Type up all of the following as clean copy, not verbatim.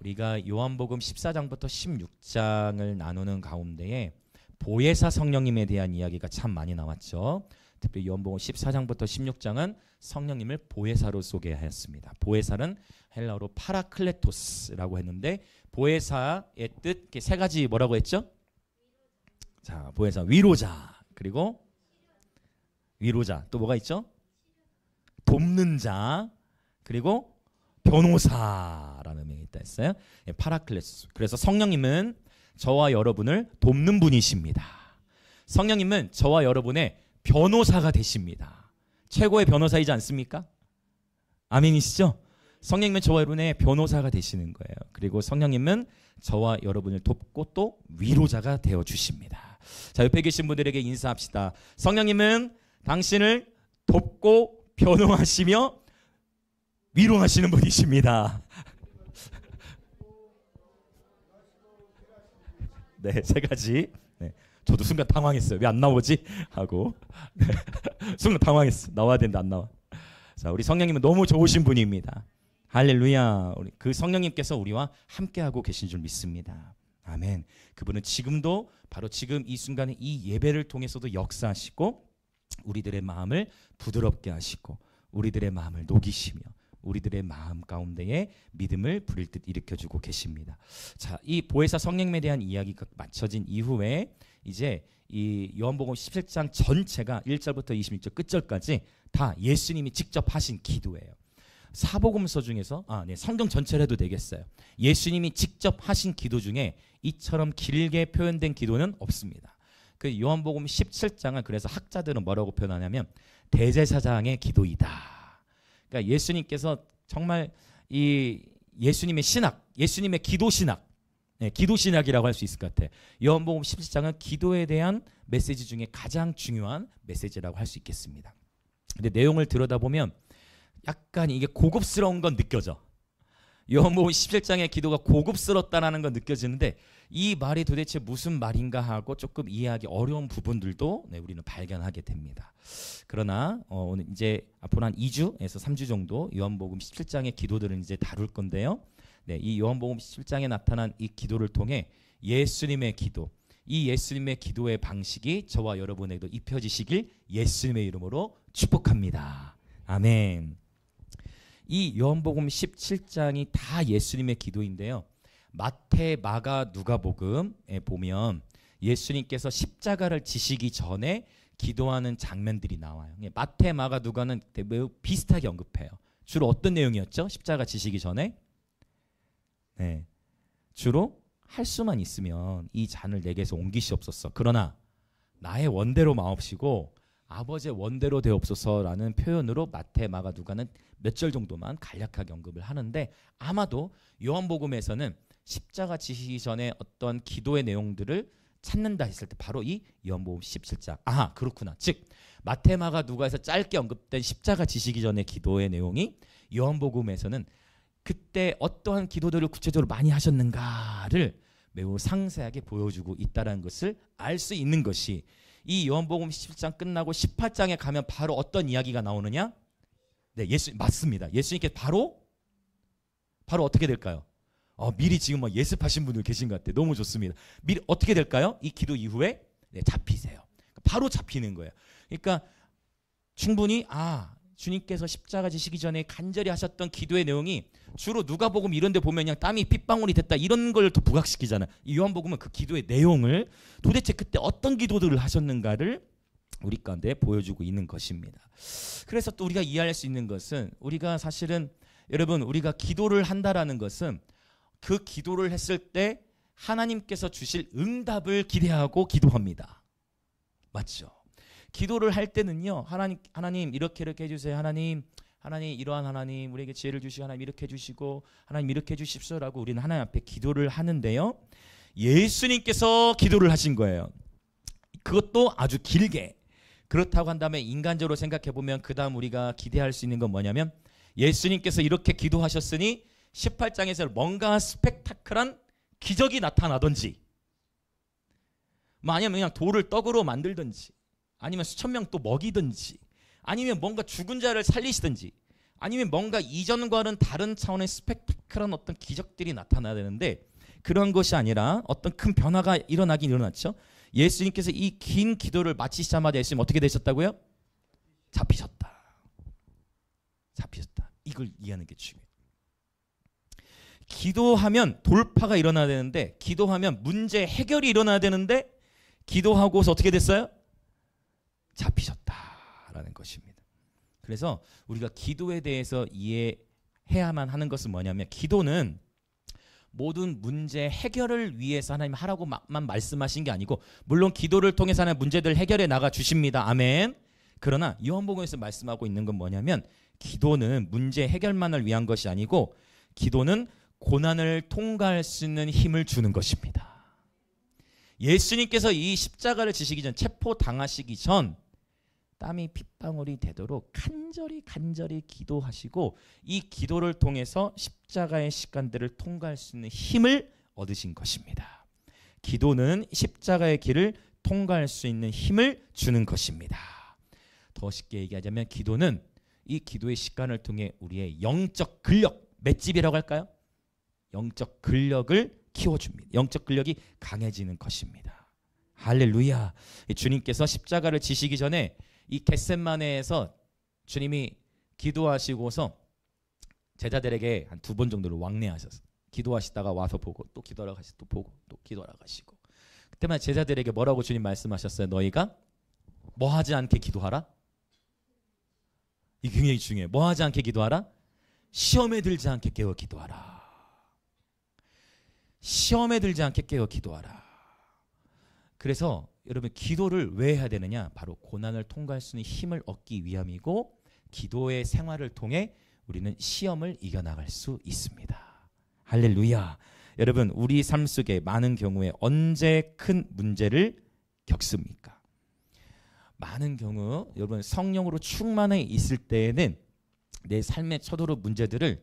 우리가 요한복음 14장부터 16장을 나누는 가운데에 보혜사 성령님에 대한 이야기가 참 많이 나왔죠. 특별히 요한복음 14장부터 16장은 성령님을 보혜사로 소개하였습니다. 보혜사는 헬라어로 파라클레토스라고 했는데 보혜사의 뜻 세 가지 뭐라고 했죠? 자, 보혜사 위로자, 그리고 위로자, 또 뭐가 있죠? 돕는 자, 그리고 변호사라는 의미가 있다 했어요. 파라클레토스. 그래서 성령님은 저와 여러분을 돕는 분이십니다. 성령님은 저와 여러분의 변호사가 되십니다. 최고의 변호사이지 않습니까? 아멘이시죠? 성령님은 저와 여러분의 변호사가 되시는 거예요. 그리고 성령님은 저와 여러분을 돕고 또 위로자가 되어주십니다. 자, 옆에 계신 분들에게 인사합시다. 성령님은 당신을 돕고 변호하시며 위로하시는 분이십니다. 네, 세 가지. 네, 저도 순간 당황했어요. 왜 안 나오지? 하고 네, 순간 당황했어. 나와야 되는데 안 나와. 자, 우리 성령님은 너무 좋으신 분입니다. 할렐루야. 그 성령님께서 우리와 함께하고 계신 줄 믿습니다. 아멘. 그분은 지금도 바로 지금 이 순간에 이 예배를 통해서도 역사하시고 우리들의 마음을 부드럽게 하시고 우리들의 마음을 녹이시며 우리들의 마음 가운데에 믿음을 부릴 듯 일으켜주고 계십니다. 자, 이 보혜사 성령님에 대한 이야기가 마쳐진 이후에 이제 이 요한복음 17장 전체가 1절부터 26절 끝절까지 다 예수님이 직접 하신 기도예요. 사복음서 중에서 성경 전체를 해도 되겠어요. 예수님이 직접 하신 기도 중에 이처럼 길게 표현된 기도는 없습니다. 그 요한복음 17장을 그래서 학자들은 뭐라고 표현하냐면 대제사장의 기도이다. 그러니까 예수님께서 정말 이 예수님의 신학, 예수님의 기도 신학, 기도 신학이라고 할 수 있을 것 같아요. 요한복음 17장은 기도에 대한 메시지 중에 가장 중요한 메시지라고 할 수 있겠습니다. 근데 내용을 들여다보면 약간 이게 고급스러운 건 느껴져. 요한복음 17장의 기도가 고급스럽다는 건 느껴지는데 이 말이 도대체 무슨 말인가 하고 조금 이해하기 어려운 부분들도 우리는 발견하게 됩니다. 그러나 오늘 이제 앞으로 한 2주에서 3주 정도 요한복음 17장의 기도들은 이제 다룰 건데요. 네, 이 요한복음 17장에 나타난 이 기도를 통해 예수님의 기도, 이 예수님의 기도의 방식이 저와 여러분에게도 입혀지시길 예수님의 이름으로 축복합니다. 아멘. 이 요한복음 17장이 다 예수님의 기도인데요. 마태, 마가, 누가복음에 보면 예수님께서 십자가를 지시기 전에 기도하는 장면들이 나와요. 마태, 마가, 누가는 매우 비슷하게 언급해요. 주로 어떤 내용이었죠? 십자가 지시기 전에? 네, 주로 할 수만 있으면 이 잔을 내게서 옮기시옵소서. 그러나 나의 원대로 마옵시고 아버지의 원대로 되옵소서라는 표현으로 마태, 마가, 누가는 몇 절 정도만 간략하게 언급을 하는데 아마도 요한복음에서는 십자가 지시기 전에 어떤 기도의 내용들을 찾는다 했을 때 바로 이 요한복음 17장. 아, 그렇구나. 즉 마태, 마가, 누가에서 짧게 언급된 십자가 지시기 전의 기도의 내용이 요한복음에서는 그때 어떠한 기도들을 구체적으로 많이 하셨는가를 매우 상세하게 보여주고 있다는 것을 알 수 있는 것이 이 요한복음 17장 끝나고 18장에 가면 바로 어떤 이야기가 나오느냐? 네, 맞습니다. 예수님께 바로 어떻게 될까요? 미리 지금 막 예습하신 분들 계신 것 같아요. 너무 좋습니다. 미리 어떻게 될까요? 이 기도 이후에 잡히세요. 바로 잡히는 거예요. 그러니까 충분히 주님께서 십자가 지시기 전에 간절히 하셨던 기도의 내용이 주로 누가복음 이런 데 보면 그냥 땀이 핏방울이 됐다 이런 걸 더 부각시키잖아요. 이 요한복음은 그 기도의 내용을 도대체 그때 어떤 기도들을 하셨는가를 우리 가운데 보여주고 있는 것입니다. 그래서 또 우리가 이해할 수 있는 것은 우리가 사실은 여러분 우리가 기도를 한다라는 것은 그 기도를 했을 때 하나님께서 주실 응답을 기대하고 기도합니다. 맞죠? 기도를 할 때는요. 하나님 이렇게 해주세요. 하나님 이러한 하나님 우리에게 지혜를 주시고 하나님 이렇게 해주시고 하나님 이렇게 해주십시오라고 우리는 하나님 앞에 기도를 하는데요. 예수님께서 기도를 하신 거예요. 그것도 아주 길게. 그렇다고 한다면 인간적으로 생각해보면 그 다음 우리가 기대할 수 있는 건 뭐냐면 예수님께서 이렇게 기도하셨으니 18장에서 뭔가 스펙타클한 기적이 나타나든지 아니면 그냥 돌을 떡으로 만들든지 아니면 수천 명 또 먹이든지 아니면 뭔가 죽은 자를 살리시든지 아니면 뭔가 이전과는 다른 차원의 스펙타클한 어떤 기적들이 나타나야 되는데 그런 것이 아니라 어떤 큰 변화가 일어나긴 일어났죠. 예수님께서 이 긴 기도를 마치시자마자 예수님 어떻게 되셨다고요? 잡히셨다. 잡히셨다. 이걸 이해하는 게 중요해요. 기도하면 돌파가 일어나야 되는데, 기도하면 문제 해결이 일어나야 되는데, 기도하고서 어떻게 됐어요? 잡히셨다라는 것입니다. 그래서 우리가 기도에 대해서 이해해야만 하는 것은 뭐냐면, 기도는 모든 문제 해결을 위해서 하나님 하라고만 말씀하신 게 아니고, 물론 기도를 통해서 하나님 문제들 해결해 나가 주십니다. 아멘. 그러나 요한복음에서 말씀하고 있는 건 뭐냐면, 기도는 문제 해결만을 위한 것이 아니고, 기도는 고난을 통과할 수 있는 힘을 주는 것입니다. 예수님께서 이 십자가를 지시기 전, 체포 당하시기 전 땀이 핏방울이 되도록 간절히 기도하시고, 이 기도를 통해서 십자가의 시간들을 통과할 수 있는 힘을 얻으신 것입니다. 기도는 십자가의 길을 통과할 수 있는 힘을 주는 것입니다. 더 쉽게 얘기하자면, 기도는 이 기도의 시간을 통해 우리의 영적 근력, 맷집이라고 할까요? 영적 근력을 키워줍니다. 영적 근력이 강해지는 것입니다. 할렐루야. 주님께서 십자가를 지시기 전에 이 겟셋마네에서 주님이 기도하시고서 제자들에게 한 2번 정도를 왕래하셨어요. 기도하시다가 와서 보고 또 기도하러 가시고 또 보고 또 기도하러 가시고, 그때만 제자들에게 뭐라고 주님 말씀하셨어요? 너희가 뭐 하지 않게 기도하라? 이게 굉장히 중요해요. 뭐 하지 않게 기도하라? 시험에 들지 않게 깨어 기도하라. 시험에 들지 않게 깨어 기도하라. 그래서 여러분, 기도를 왜 해야 되느냐? 바로 고난을 통과할 수 있는 힘을 얻기 위함이고, 기도의 생활을 통해 우리는 시험을 이겨나갈 수 있습니다. 할렐루야. 여러분, 우리 삶 속에 많은 경우에 언제 큰 문제를 겪습니까? 많은 경우 여러분, 성령으로 충만해 있을 때에는 내 삶의 처도로 문제들을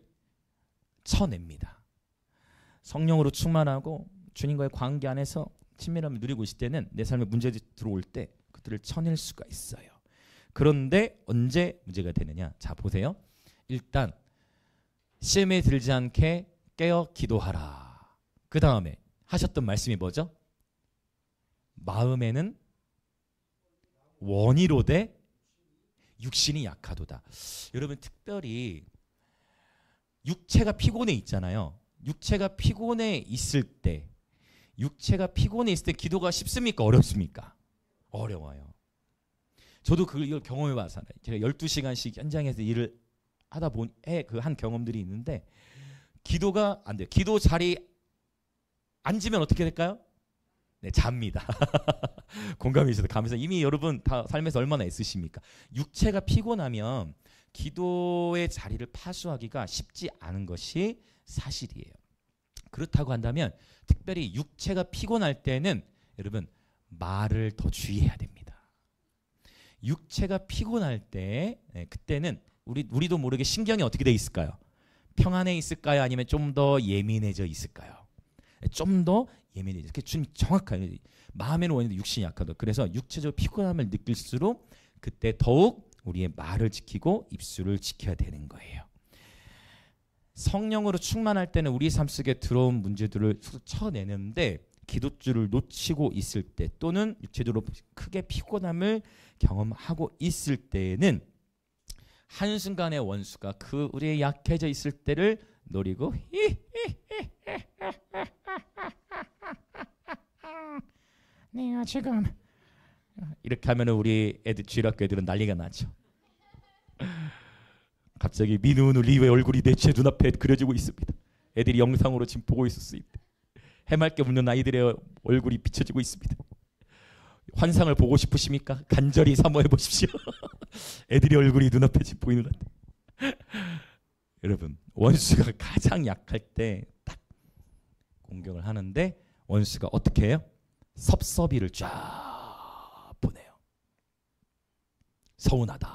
쳐냅니다. 성령으로 충만하고 주님과의 관계 안에서 친밀함을 누리고 있을 때는 내 삶에 문제들이 들어올 때 그들을 쳐낼 수가 있어요. 그런데 언제 문제가 되느냐? 자, 보세요. 일단 시험에 들지 않게 깨어 기도하라. 그 다음에 하셨던 말씀이 뭐죠? 마음에는 원이로되 육신이 약하도다. 여러분, 특별히 육체가 피곤해 있잖아요. 육체가 피곤해 있을 때 기도가 쉽습니까? 어렵습니까? 어려워요. 저도 이걸 경험해 봐서 제가 12시간씩 현장에서 일을 하다 보니 한 경험들이 있는데, 기도가 안 돼요. 기도 자리 앉으면 어떻게 될까요? 네, 잡니다. 공감이 있어도 감사해요. 이미 여러분 다 삶에서 얼마나 애쓰십니까? 육체가 피곤하면 기도의 자리를 파수하기가 쉽지 않은 것이 사실이에요. 그렇다고 한다면 특별히 육체가 피곤할 때는 여러분 말을 더 주의해야 됩니다. 육체가 피곤할 때 그때는 우리도 모르게 신경이 어떻게 돼 있을까요? 평안해 있을까요? 아니면 좀 더 예민해져 있을까요? 좀 더 예민해져. 주님 정확하게 마음에는 원인데 육신이 약하다. 그래서 육체적 피곤함을 느낄수록 그때 더욱 우리의 말을 지키고 입술을 지켜야 되는 거예요. 성령으로 충만할 때는 우리 삶 속에 들어온 문제들을 쳐내는데, 기도줄을 놓치고 있을 때 또는 육체적으로 크게 피곤함을 경험하고 있을 때에는 한순간의 원수가 우리의 약해져 있을 때를 노리고 내가 지금 이렇게 하면 우리 애들, 주일학교 애들은 난리가 나죠. 갑자기 민우는 리의 얼굴이 내 제 눈앞에 그려지고 있습니다. 애들이 영상으로 지금 보고 있었습니다. 해맑게 웃는 아이들의 얼굴이 비춰지고 있습니다. 환상을 보고 싶으십니까? 간절히 사모해 보십시오. 애들의 얼굴이 눈앞에 지금 보이는 것 같아요. 여러분, 원수가 가장 약할 때 딱 공격을 하는데, 원수가 어떻게 해요? 섭섭이를 쫙 보내요. 서운하다,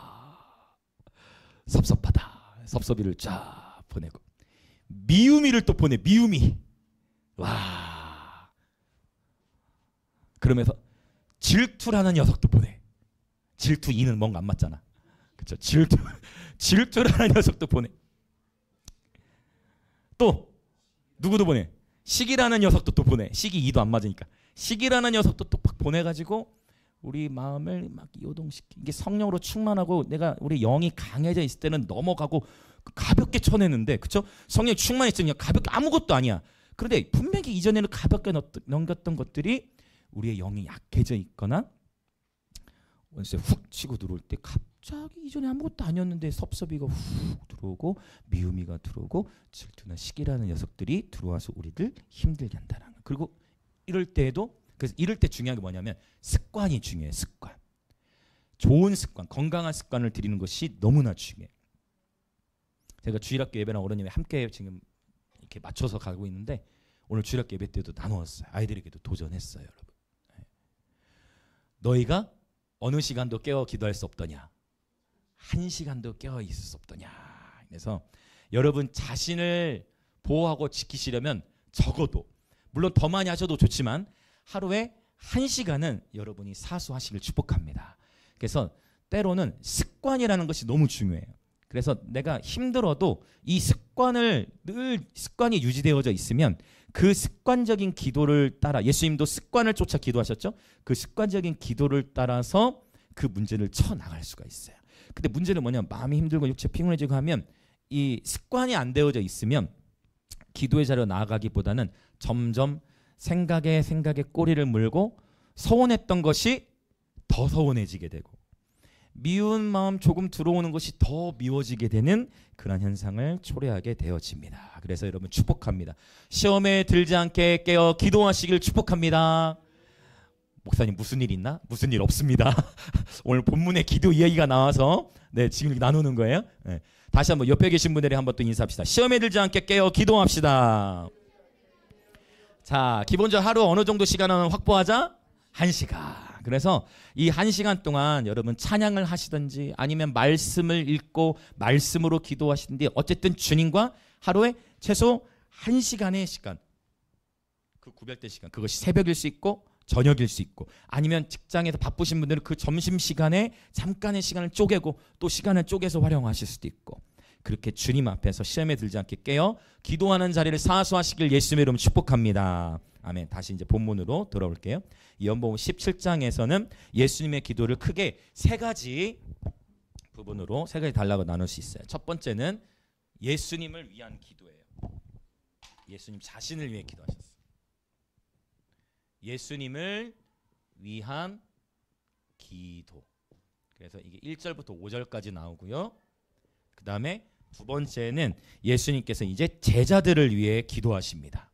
섭섭하다, 섭섭이를 쫙 보내고, 미움이를 또 보내. 미움이. 와. 그러면서 질투라는 녀석도 보내. 질투 이는 뭔가 안 맞잖아. 그렇죠? 질투라는 녀석도 보내. 또 누구도 보내. 시기라는 녀석도 또 보내. 시기 2도 안 맞으니까. 시기라는 녀석도 또 막 보내가지고 우리 마음을 막 요동시키. 이게 성령으로 충만하고 우리 영이 강해져 있을 때는 넘어가고 가볍게 쳐내는데, 그렇죠? 성령이 충만했으니까 가볍게 아무것도 아니야. 그런데 분명히 이전에는 가볍게 넘겼던 것들이 우리의 영이 약해져 있거나 원수에 훅 치고 들어올 때 갑자기 이전에 아무것도 아니었는데 섭섭이가 훅 들어오고 미움이가 들어오고 질투나 시기라는 녀석들이 들어와서 우리를 힘들게 한다는 거. 그리고 이럴 때에도, 그래서 이럴 때 중요한 게 뭐냐면 습관이 중요해요. 습관. 좋은 습관, 건강한 습관을 들이는 것이 너무나 중요해요. 제가 주일학교 예배랑 어른님이 함께 지금 이렇게 맞춰서 가고 있는데 오늘 주일학교 예배 때도 나누었어요. 아이들에게도 도전했어요, 여러분. 너희가 어느 시간도 깨어 기도할 수 없더냐? 한 시간도 깨어 있을 수 없더냐? 그래서 여러분 자신을 보호하고 지키시려면 적어도, 물론 더 많이 하셔도 좋지만 하루에 1시간은 여러분이 사수하시길 축복합니다. 그래서 때로는 습관이라는 것이 너무 중요해요. 그래서 내가 힘들어도 이 습관이 유지되어져 있으면 그 습관적인 기도를 따라, 예수님도 습관을 쫓아 기도하셨죠? 그 습관적인 기도를 따라서 그 문제를 쳐나갈 수가 있어요. 근데 문제는 뭐냐면 마음이 힘들고 육체 피곤해지고 하면 이 습관이 안 되어져 있으면 기도의 자리로 나아가기보다는 점점 생각에 꼬리를 물고 서운했던 것이 더 서운해지게 되고 미운 마음 조금 들어오는 것이 더 미워지게 되는 그런 현상을 초래하게 되어집니다. 그래서 여러분 축복합니다. 시험에 들지 않게 깨어 기도하시길 축복합니다. 목사님 무슨 일 있나? 무슨 일 없습니다. 오늘 본문에 기도 이야기가 나와서 지금 나누는 거예요. 다시 한번 옆에 계신 분들이 한번 또 인사합시다. 시험에 들지 않게 깨어 기도합시다. 자, 기본적으로 하루 어느 정도 시간을 확보하자? 1시간. 그래서 이 1시간 동안 여러분 찬양을 하시든지 아니면 말씀을 읽고 말씀으로 기도하시든지 어쨌든 주님과 하루에 최소 1시간의 시간, 그 구별된 시간, 그것이 새벽일 수 있고 저녁일 수 있고 아니면 직장에서 바쁘신 분들은 그 점심시간에 잠깐의 시간을 쪼개고 또 시간을 쪼개서 활용하실 수도 있고 그렇게 주님 앞에서 시험에 들지 않게 깨어 기도하는 자리를 사수하시길 예수님의 이름으로 축복합니다. 아멘. 다시 이제 본문으로 돌아올게요. 연복음 17장에서는 예수님의 기도를 크게 세 가지 부분으로 세 가지 단락으로 나눌 수 있어요. 첫 번째는 예수님을 위한 기도예요. 예수님 자신을 위해 기도하셨어요. 예수님을 위한 기도. 그래서 이게 1절부터 5절까지 나오고요. 그 다음에 두 번째는 예수님께서 이제 제자들을 위해 기도하십니다.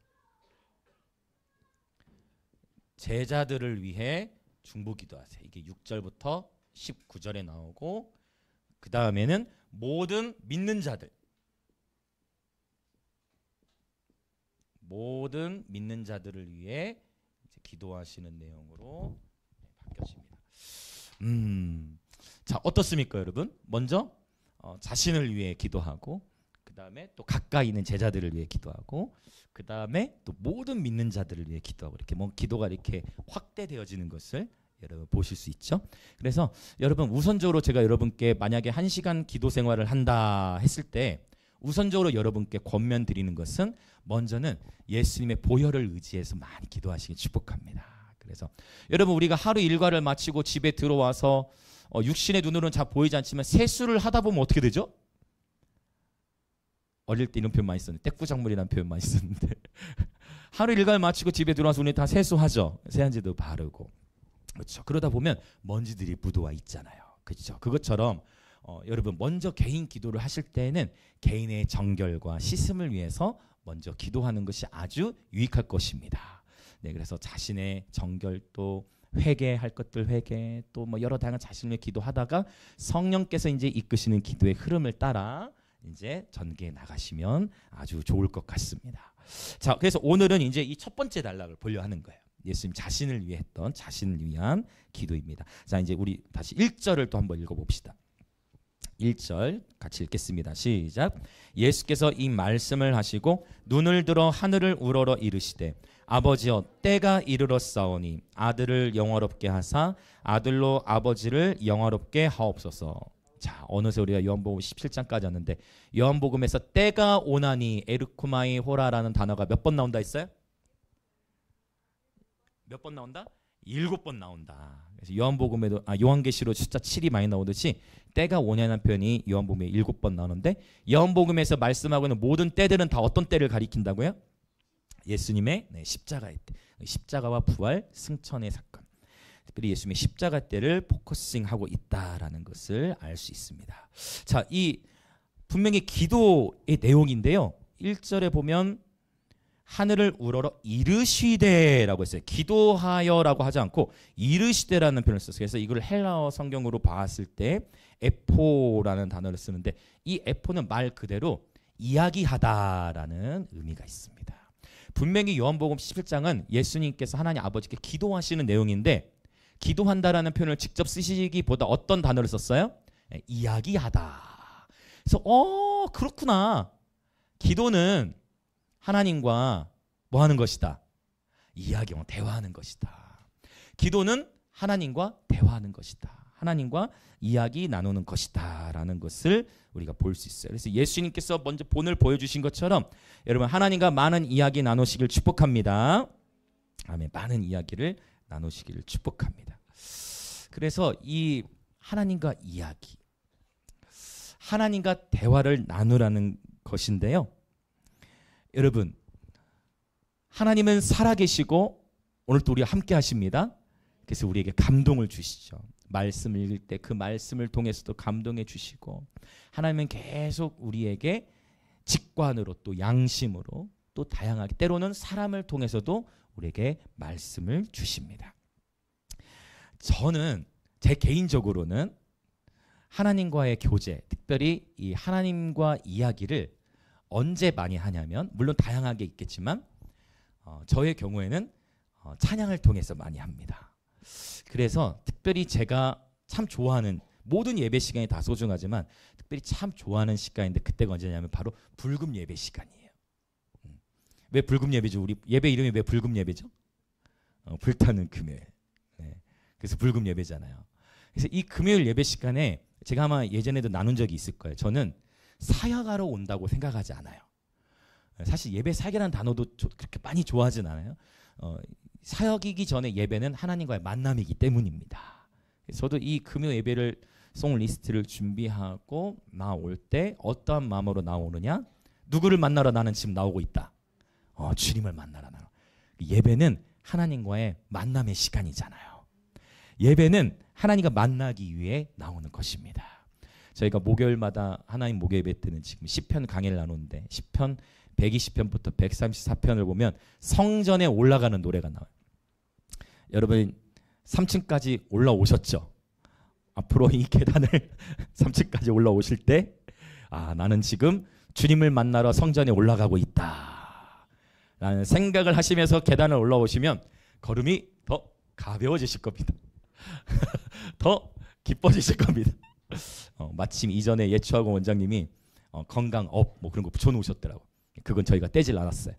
제자들을 위해 중보 기도하세요. 이게 6절부터 19절에 나오고 그 다음에는 모든 믿는 자들을 위해 이제 기도하시는 내용으로 바뀌어집니다. 자, 어떻습니까, 여러분? 먼저 자신을 위해 기도하고 그 다음에 또 가까이 있는 제자들을 위해 기도하고 그 다음에 또 모든 믿는 자들을 위해 기도하고 이렇게 기도가 이렇게 확대되어지는 것을 여러분 보실 수 있죠. 그래서 여러분 우선적으로 제가 여러분께 만약에 1시간 기도 생활을 한다 했을 때 우선적으로 여러분께 권면 드리는 것은 먼저는 예수님의 보혈을 의지해서 많이 기도하시기 축복합니다. 그래서 여러분 우리가 하루 일과를 마치고 집에 들어와서 육신의 눈으로는 잘 보이지 않지만 세수를 하다 보면 어떻게 되죠? 어릴 때 이런 표현 많이 썼는데 떼꾸작물이라는 표현 많이 썼는데 하루 일과를 마치고 집에 들어와서 우리 다 세수하죠. 세안제도 바르고 그렇죠. 그러다 보면 먼지들이 묻어와 있잖아요. 그렇죠. 그것처럼 여러분 먼저 개인 기도를 하실 때는 개인의 정결과 씻음을 위해서 먼저 기도하는 것이 아주 유익할 것입니다. 네, 그래서 자신의 정결 또 회개할 것들 회개 또 여러 다양한 자신을 기도하다가 성령께서 이제 이끄시는 기도의 흐름을 따라 이제 전개해 나가시면 아주 좋을 것 같습니다. 자, 그래서 오늘은 이제 이 첫 번째 단락을 보려 하는 거예요. 예수님 자신을 위해 했던 자신을 위한 기도입니다. 자, 이제 우리 다시 1절을 또 한번 읽어봅시다. 1절 같이 읽겠습니다. 시작. 예수께서 이 말씀을 하시고 눈을 들어 하늘을 우러러 이르시되 아버지여 때가 이르렀사오니 아들을 영화롭게 하사 아들로 아버지를 영화롭게 하옵소서. 자, 어느새 우리가 요한복음 17장까지 왔는데 요한복음에서 때가 오나니 에르쿠마이 호라라는 단어가 몇 번 나온다 했어요? 몇 번 나온다? 7번 나온다. 그래서 요한복음에도 요한계시록 숫자 7이 많이 나오듯이 때가 오냐는 표현이 요한복음에 7번 나오는데 요한복음에서 말씀하고 있는 모든 때들은 다 어떤 때를 가리킨다고요? 예수님의 십자가의 때, 십자가와 부활, 승천의 사건. 특별히 예수님의 십자가 때를 포커싱하고 있다라는 것을 알 수 있습니다. 자, 이 분명히 기도의 내용인데요. 1절에 보면 하늘을 우러러 이르시되라고 했어요. 기도하여라고 하지 않고 이르시되라는 표현을 썼어요. 그래서 이걸 헬라어 성경으로 봤을 때 에포라는 단어를 쓰는데 이 에포는 말 그대로 이야기하다라는 의미가 있습니다. 분명히 요한복음 17장은 예수님께서 하나님 아버지께 기도하시는 내용인데 기도한다라는 표현을 직접 쓰시기보다 어떤 단어를 썼어요? 이야기하다. 그래서 그렇구나. 기도는 하나님과 뭐 하는 것이다? 이야기와 대화하는 것이다. 기도는 하나님과 대화하는 것이다. 하나님과 이야기 나누는 것이다 라는 것을 우리가 볼 수 있어요. 그래서 예수님께서 먼저 본을 보여주신 것처럼 여러분 하나님과 많은 이야기 나누시길 축복합니다. 아멘. 많은 이야기를 나누시기를 축복합니다. 그래서 이 하나님과 이야기, 하나님과 대화를 나누라는 것인데요. 여러분, 하나님은 살아계시고 오늘도 우리와 함께 하십니다. 그래서 우리에게 감동을 주시죠. 말씀을 읽을 때 그 말씀을 통해서도 감동해 주시고 하나님은 계속 우리에게 직관으로 또 양심으로 또 다양하게 때로는 사람을 통해서도 우리에게 말씀을 주십니다. 저는 제 개인적으로는 하나님과의 교제, 특별히 이 하나님과 이야기를 언제 많이 하냐면 물론 다양하게 있겠지만 저의 경우에는 찬양을 통해서 많이 합니다. 그래서 특별히 제가 참 좋아하는 모든 예배 시간이 다 소중하지만 특별히 참 좋아하는 시간인데 그때가 언제냐면 바로 불금 예배 시간이에요. 왜 불금 예배죠? 우리 예배 이름이 왜 불금 예배죠? 불타는 금요일. 네. 그래서 불금 예배잖아요. 그래서 이 금요일 예배 시간에 제가 아마 예전에도 나눈 적이 있을 거예요. 저는 사역하러 온다고 생각하지 않아요. 사실 예배 사역이라는 단어도 그렇게 많이 좋아하진 않아요. 사역이기 전에 예배는 하나님과의 만남이기 때문입니다. 저도 이 금요 예배를 송 리스트를 준비하고 나올 때 어떠한 마음으로 나오느냐? 누구를 만나러 나는 지금 나오고 있다. 주님을 만나러 나와. 예배는 하나님과의 만남의 시간이잖아요. 예배는 하나님과 만나기 위해 나오는 것입니다. 저희가 목요일마다 하나님 목요 예배 때는 지금 시편 강의를 나누는데 시편 120편부터 134편을 보면 성전에 올라가는 노래가 나와요. 여러분 3층까지 올라오셨죠? 앞으로 이 계단을 3층까지 올라오실 때 나는 지금 주님을 만나러 성전에 올라가고 있다 라는 생각을 하시면서 계단을 올라오시면 걸음이 더 가벼워지실 겁니다. 더 기뻐지실 겁니다. 마침 이전에 예추하고 원장님이 건강 업 뭐 그런 거 붙여놓으셨더라고. 그건 저희가 떼질 않았어요.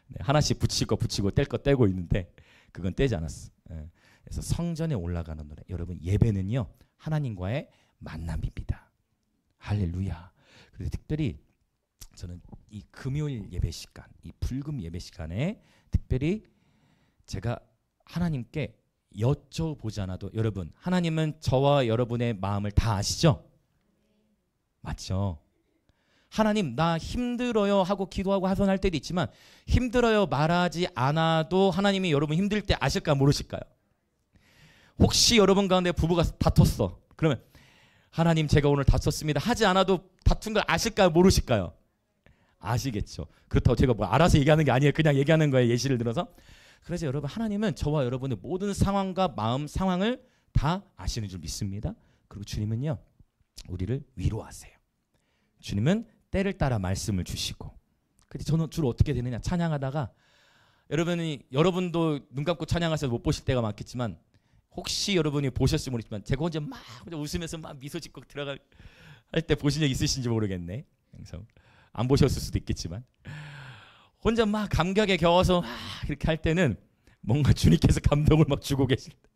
네, 하나씩 붙일 거 붙이고 뗄 거 떼고 있는데 그건 떼지 않았어. 네, 그래서 성전에 올라가는 노래. 여러분 예배는요 하나님과의 만남입니다. 할렐루야. 그래서 특별히 저는 이 금요일 예배 시간, 이 불금 예배 시간에 특별히 제가 하나님께 여쭤보지 않아도 여러분 하나님은 저와 여러분의 마음을 다 아시죠? 맞죠? 하나님 나 힘들어요 하고 기도하고 하소연할 때도 있지만 힘들어요 말하지 않아도 하나님이 여러분 힘들 때 아실까 모르실까요? 혹시 여러분 가운데 부부가 다퉜어. 그러면 하나님 제가 오늘 다퉜습니다 하지 않아도 다툰 걸 아실까요 모르실까요? 아시겠죠. 그렇다고 제가 뭐 알아서 얘기하는 게 아니에요. 그냥 얘기하는 거예요. 예시를 들어서. 그래서 여러분 하나님은 저와 여러분의 모든 상황과 마음 상황을 다 아시는 줄 믿습니다. 그리고 주님은요 우리를 위로하세요. 주님은 때를 따라 말씀을 주시고. 근데 저는 주로 어떻게 되느냐 찬양하다가 여러분도 눈 감고 찬양하셔서 못 보실 때가 많겠지만 혹시 여러분이 보셨을지 모르겠지만 제가 혼자 막 웃으면서 막 미소 짓고 들어갈 때 보신 적 있으신지 모르겠네. 그래서 안 보셨을 수도 있겠지만 혼자 막 감격에 겨워서 이렇게 할 때는 뭔가 주님께서 감동을 막 주고 계실 때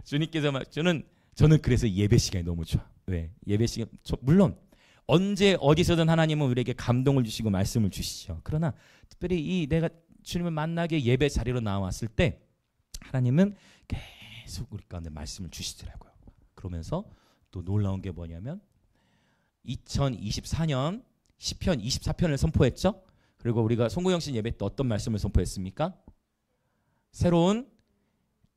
주님께서 막 저는 저는 그래서 예배 시간이 너무 좋아. 왜? 예배 시간 물론 언제 어디서든 하나님은 우리에게 감동을 주시고 말씀을 주시죠. 그러나 특별히 이 내가 주님을 만나게 예배 자리로 나왔을 때 하나님은 계속 우리 가운데 말씀을 주시더라고요. 그러면서 또 놀라운 게 뭐냐면 2024년 시편 24편을 선포했죠. 그리고 우리가 송구영신 예배 때 어떤 말씀을 선포했습니까? 새로운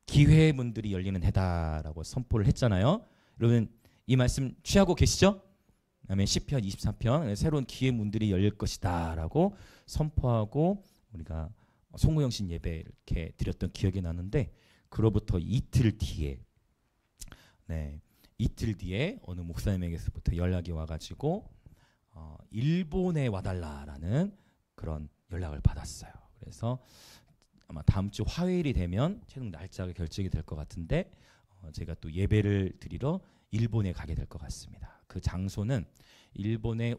기회의 문들이 열리는 해다라고 선포를 했잖아요. 여러분 이 말씀 취하고 계시죠? 그다음에 시편 24편 새로운 기회의 문들이 열릴 것이다라고 선포하고 우리가 송구영신 예배 이렇게 드렸던 기억이 나는데 그로부터 이틀 뒤에 이틀 뒤에 어느 목사님에게서부터 연락이 와가지고 일본에 와달라라는 그런 연락을 받았어요. 그래서 아마 다음 주 화요일이 되면 최종 날짜가 결정이 될 것 같은데 제가 또 예배를 드리러 일본에 가게 될 것 같습니다. 그 장소는 일본의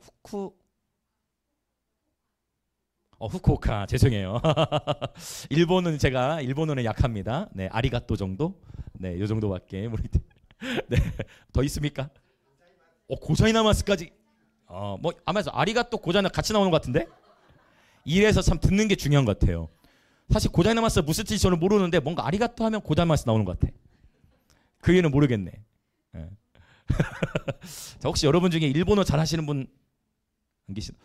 후쿠오카 죄송해요. 일본은 제가 일본어는 약합니다. 네, 아리가또 정도? 네, 요 정도밖에 모르겠. 네, 더 있습니까? 고자이나마스까지. 뭐 아마서 아리가또 고자이나 같이 나오는 것 같은데? 이래서 참 듣는 게 중요한 것 같아요. 사실 고자이나마스 무슨 뜻인지 저는 모르는데 뭔가 아리가또 하면 고자이나마스 나오는 것 같아. 그 이유는 모르겠네. 네. 자, 혹시 여러분 중에 일본어 잘 하시는 분 안 계시나?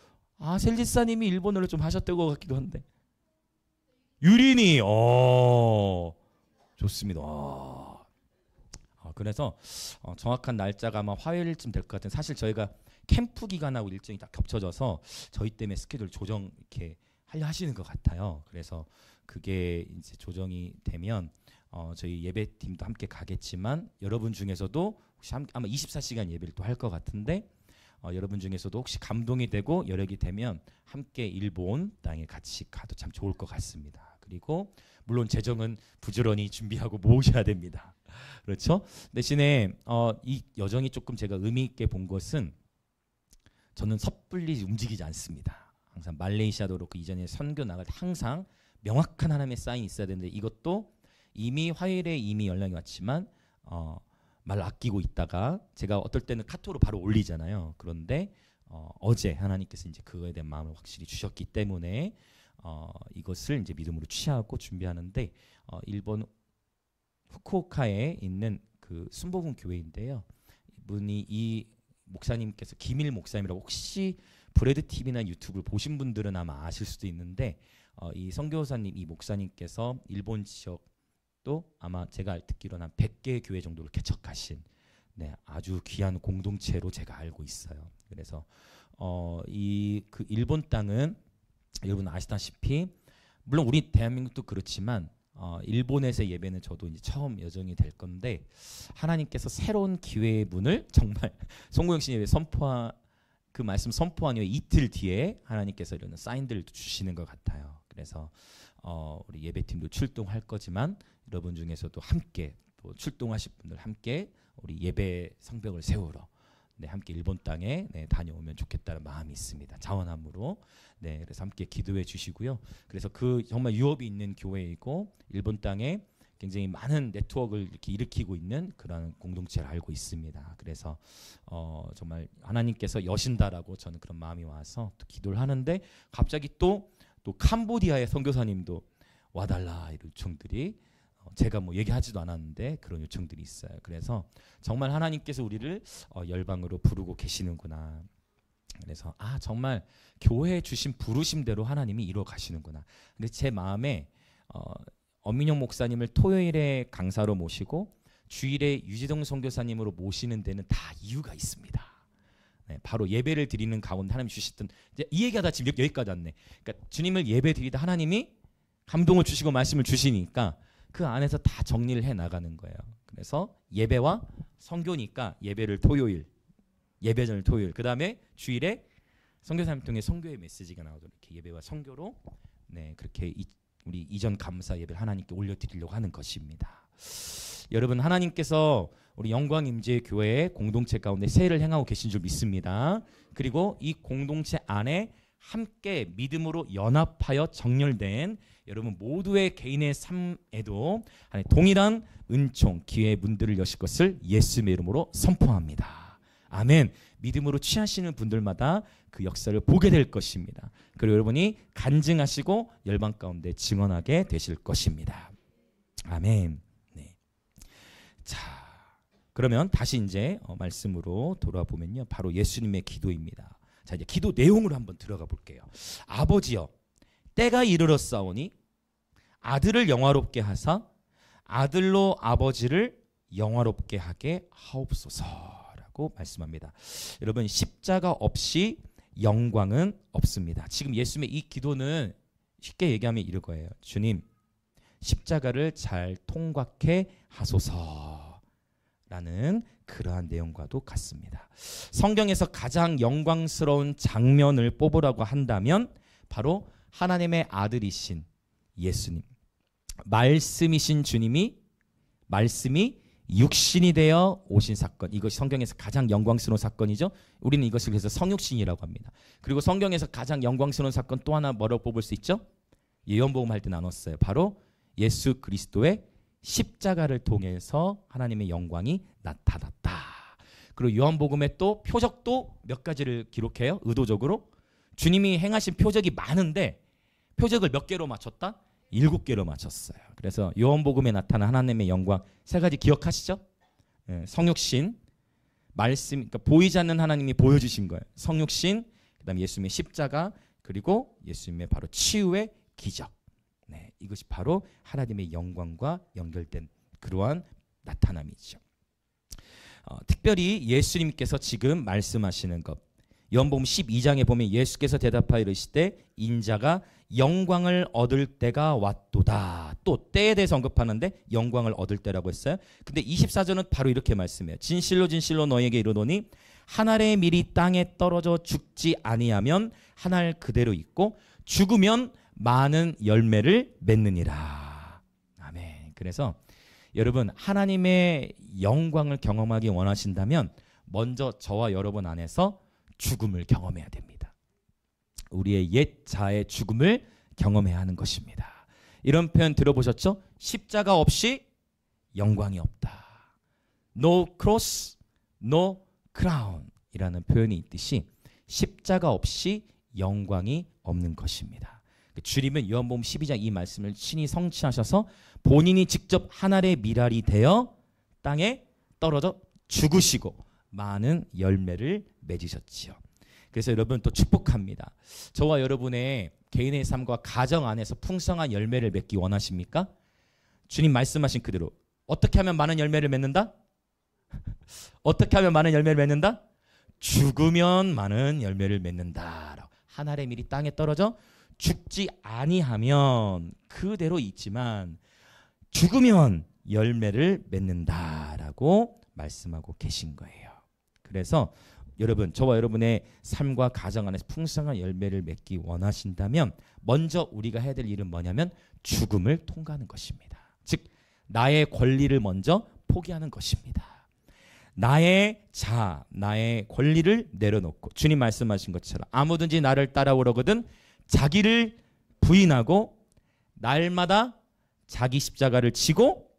셀지사님이 일본어를 좀 하셨던 것 같기도 한데. 유린이, 좋습니다. 그래서 정확한 날짜가 아마 화요일쯤 될 것 같은. 사실 저희가 캠프 기간하고 일정이 다 겹쳐져서 저희 때문에 스케줄 조정 이렇게 하려 하시는 것 같아요. 그래서 그게 이제 조정이 되면 저희 예배팀도 함께 가겠지만 여러분 중에서도 혹시 아마 24시간 예배를 또 할 것 같은데. 여러분 중에서도 혹시 감동이 되고 여력이 되면 함께 일본 땅에 같이 가도 참 좋을 것 같습니다. 그리고 물론 재정은 부지런히 준비하고 모으셔야 됩니다. 그렇죠? 대신에 이 여정이 조금 제가 의미 있게 본 것은 저는 섣불리 움직이지 않습니다. 항상 말레이시아도 그렇고 이전에 선교 나갈 때 항상 명확한 하나님의 사인이 있어야 되는데 이것도 이미 화요일에 이미 연락이 왔지만 말을 아끼고 있다가 제가 어떨 때는 카톡으로 바로 올리잖아요. 그런데 어제 하나님께서 이제 그거에 대한 마음을 확실히 주셨기 때문에 이것을 이제 믿음으로 취하고 준비하는데 일본 후쿠오카에 있는 그 순복음 교회인데요. 이분이 이 목사님께서 김일 목사님이라고 혹시 브레드 TV나 유튜브를 보신 분들은 아마 아실 수도 있는데 이 선교사님 이 목사님께서 일본 지역 또 아마 제가 듣기로는 한 100개의 교회 정도를 개척하신 아주 귀한 공동체로 제가 알고 있어요. 그래서 이 그 일본 땅은 여러분 아시다시피 물론 우리 대한민국도 그렇지만 일본에서 예배는 저도 이제 처음 여정이 될 건데 하나님께서 새로운 기회의 문을 정말 송구영신 예배 그 말씀 선포한 후에 이틀 뒤에 하나님께서 이런 사인들을 주시는 것 같아요. 그래서 우리 예배팀도 출동할 거지만 여러분 중에서도 함께 또 출동하실 분들 함께 우리 예배 성벽을 세우러 함께 일본 땅에 다녀오면 좋겠다는 마음이 있습니다. 자원함으로 그래서 함께 기도해 주시고요. 그래서 그 정말 유업이 있는 교회이고 일본 땅에 굉장히 많은 네트워크를 이렇게 일으키고 있는 그런 공동체를 알고 있습니다. 그래서 정말 하나님께서 여신다라고 저는 그런 마음이 와서 또 기도를 하는데 갑자기 또 캄보디아의 선교사님도 와달라 이런 요청들이 제가 뭐 얘기하지도 않았는데 그런 요청들이 있어요. 그래서 정말 하나님께서 우리를 열방으로 부르고 계시는구나. 그래서 정말 교회에 주신 부르심대로 하나님이 이루어 가시는구나. 근데 제 마음에 엄민영 목사님을 토요일에 강사로 모시고 주일에 유지동 선교사님으로 모시는 데는 다 이유가 있습니다. 바로 예배를 드리는 가운데 하나님 주셨던 이제 이 얘기하다 지금 여기까지 왔네. 그러니까 주님을 예배 드리다 하나님이 감동을 주시고 말씀을 주시니까 그 안에서 다 정리를 해 나가는 거예요. 그래서 예배와 선교니까 예배를 토요일, 예배전을 토요일, 그 다음에 주일에 선교사님 통해 선교의 메시지가 나오도록 이렇게 예배와 선교로 그렇게 우리 이전 감사 예배를 하나님께 올려드리려고 하는 것입니다. 여러분 하나님께서 우리 영광임재 교회의 공동체 가운데 세일을 행하고 계신 줄 믿습니다. 그리고 이 공동체 안에 함께 믿음으로 연합하여 정렬된 여러분 모두의 개인의 삶에도 동일한 은총, 기회의 문들을 여실 것을 예수님의 이름으로 선포합니다. 아멘. 믿음으로 취하시는 분들마다 그 역사를 보게 될 것입니다. 그리고 여러분이 간증하시고 열방 가운데 증언하게 되실 것입니다. 아멘. 네. 자, 그러면 다시 이제 말씀으로 돌아보면요, 바로 예수님의 기도입니다. 자, 이제 기도 내용으로 한번 들어가 볼게요. 아버지여, 때가 이르렀사오니 아들을 영화롭게 하사 아들로 아버지를 영화롭게 하게 하옵소서라고 말씀합니다. 여러분, 십자가 없이 영광은 없습니다. 지금 예수님의 이 기도는 쉽게 얘기하면 이럴 거예요. 주님, 십자가를 잘 통과케 하소서라는 그러한 내용과도 같습니다. 성경에서 가장 영광스러운 장면을 뽑으라고 한다면 바로 하나님의 아들이신 예수님, 말씀이신 주님이 말씀이 육신이 되어 오신 사건, 이것이 성경에서 가장 영광스러운 사건이죠. 우리는 이것을 그래서 성육신이라고 합니다. 그리고 성경에서 가장 영광스러운 사건 또 하나 뭐라고 뽑을 수 있죠? 요한복음 할 때 나눴어요. 바로 예수 그리스도의 십자가를 통해서 하나님의 영광이 나타났다. 그리고 요한복음에 또 표적도 몇 가지를 기록해요. 의도적으로 주님이 행하신 표적이 많은데 표적을 몇 개로 맞췄다? 7개로 맞췄어요. 그래서 요한복음에 나타난 하나님의 영광 3가지 기억하시죠? 성육신, 말씀, 그러니까 보이지 않는 하나님이 보여주신 거예요. 성육신, 그다음에 예수님의 십자가, 그리고 예수님의 바로 치유의 기적. 네, 이것이 바로 하나님의 영광과 연결된 그러한 나타남이죠. 특별히 예수님께서 지금 말씀하시는 것, 요한복음 12장에 보면 예수께서 대답하여 이르시되 인자가 영광을 얻을 때가 왔도다. 또 때에 대해서 언급하는데 영광을 얻을 때라고 했어요. 근데 24절은 바로 이렇게 말씀해요. 진실로 진실로 너에게 이르노니 한 알의 밀이 땅에 떨어져 죽지 아니하면 한 알 그대로 있고 죽으면 많은 열매를 맺느니라. 아멘. 그래서 여러분, 하나님의 영광을 경험하기 원하신다면 먼저 저와 여러분 안에서 죽음을 경험해야 됩니다. 우리의 옛 자의 죽음을 경험해야 하는 것입니다. 이런 표현 들어보셨죠? 십자가 없이 영광이 없다. No cross, no crown 이라는 표현이 있듯이 십자가 없이 영광이 없는 것입니다. 주님은 요한복음 12장 이 말씀을 친히 성취하셔서 본인이 직접 한 알의 밀알이 되어 땅에 떨어져 죽으시고 많은 열매를 맺으셨지요. 그래서 여러분 또 축복합니다. 저와 여러분의 개인의 삶과 가정 안에서 풍성한 열매를 맺기 원하십니까? 주님 말씀하신 그대로 어떻게 하면 많은 열매를 맺는다? 어떻게 하면 많은 열매를 맺는다? 죽으면 많은 열매를 맺는다. 한 알의 밀이 땅에 떨어져 죽지 아니하면 그대로 있지만 죽으면 열매를 맺는다라고 말씀하고 계신 거예요. 그래서 여러분, 저와 여러분의 삶과 가정 안에서 풍성한 열매를 맺기 원하신다면 먼저 우리가 해야 될 일은 뭐냐면 죽음을 통과하는 것입니다. 즉 나의 권리를 먼저 포기하는 것입니다. 나의 나의 권리를 내려놓고 주님 말씀하신 것처럼 아무든지 나를 따라오려거든 자기를 부인하고 날마다 자기 십자가를 지고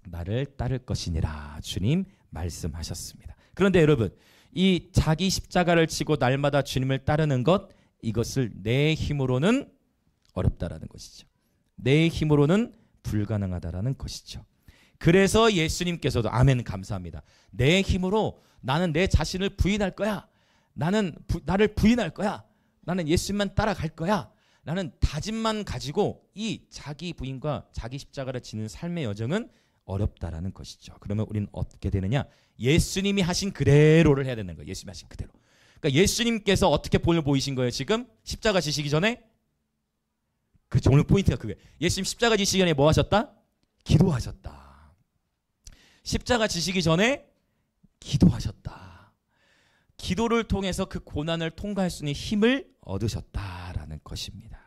나를 따를 것이니라 주님 말씀하셨습니다. 그런데 여러분, 이 자기 십자가를 지고 날마다 주님을 따르는 것, 이것을 내 힘으로는 어렵다라는 것이죠. 내 힘으로는 불가능하다라는 것이죠. 그래서 예수님께서도 아멘 감사합니다. 내 힘으로 나는 내 자신을 부인할 거야. 나를 부인할 거야. 나는 예수님만 따라갈 거야. 나는 다짐만 가지고 이 자기 부인과 자기 십자가를 지는 삶의 여정은 어렵다라는 것이죠. 그러면 우리는 어떻게 되느냐? 예수님이 하신 그대로를 해야 되는 거예요. 예수님이 하신 그대로. 그러니까 예수님께서 어떻게 보이신 거예요? 지금 십자가 지시기 전에? 그렇죠. 오늘 포인트가 그게. 예수님 십자가 지시기 전에 뭐 하셨다? 기도하셨다. 십자가 지시기 전에 기도하셨다. 기도를 통해서 그 고난을 통과할 수 있는 힘을 얻으셨다라는 것입니다.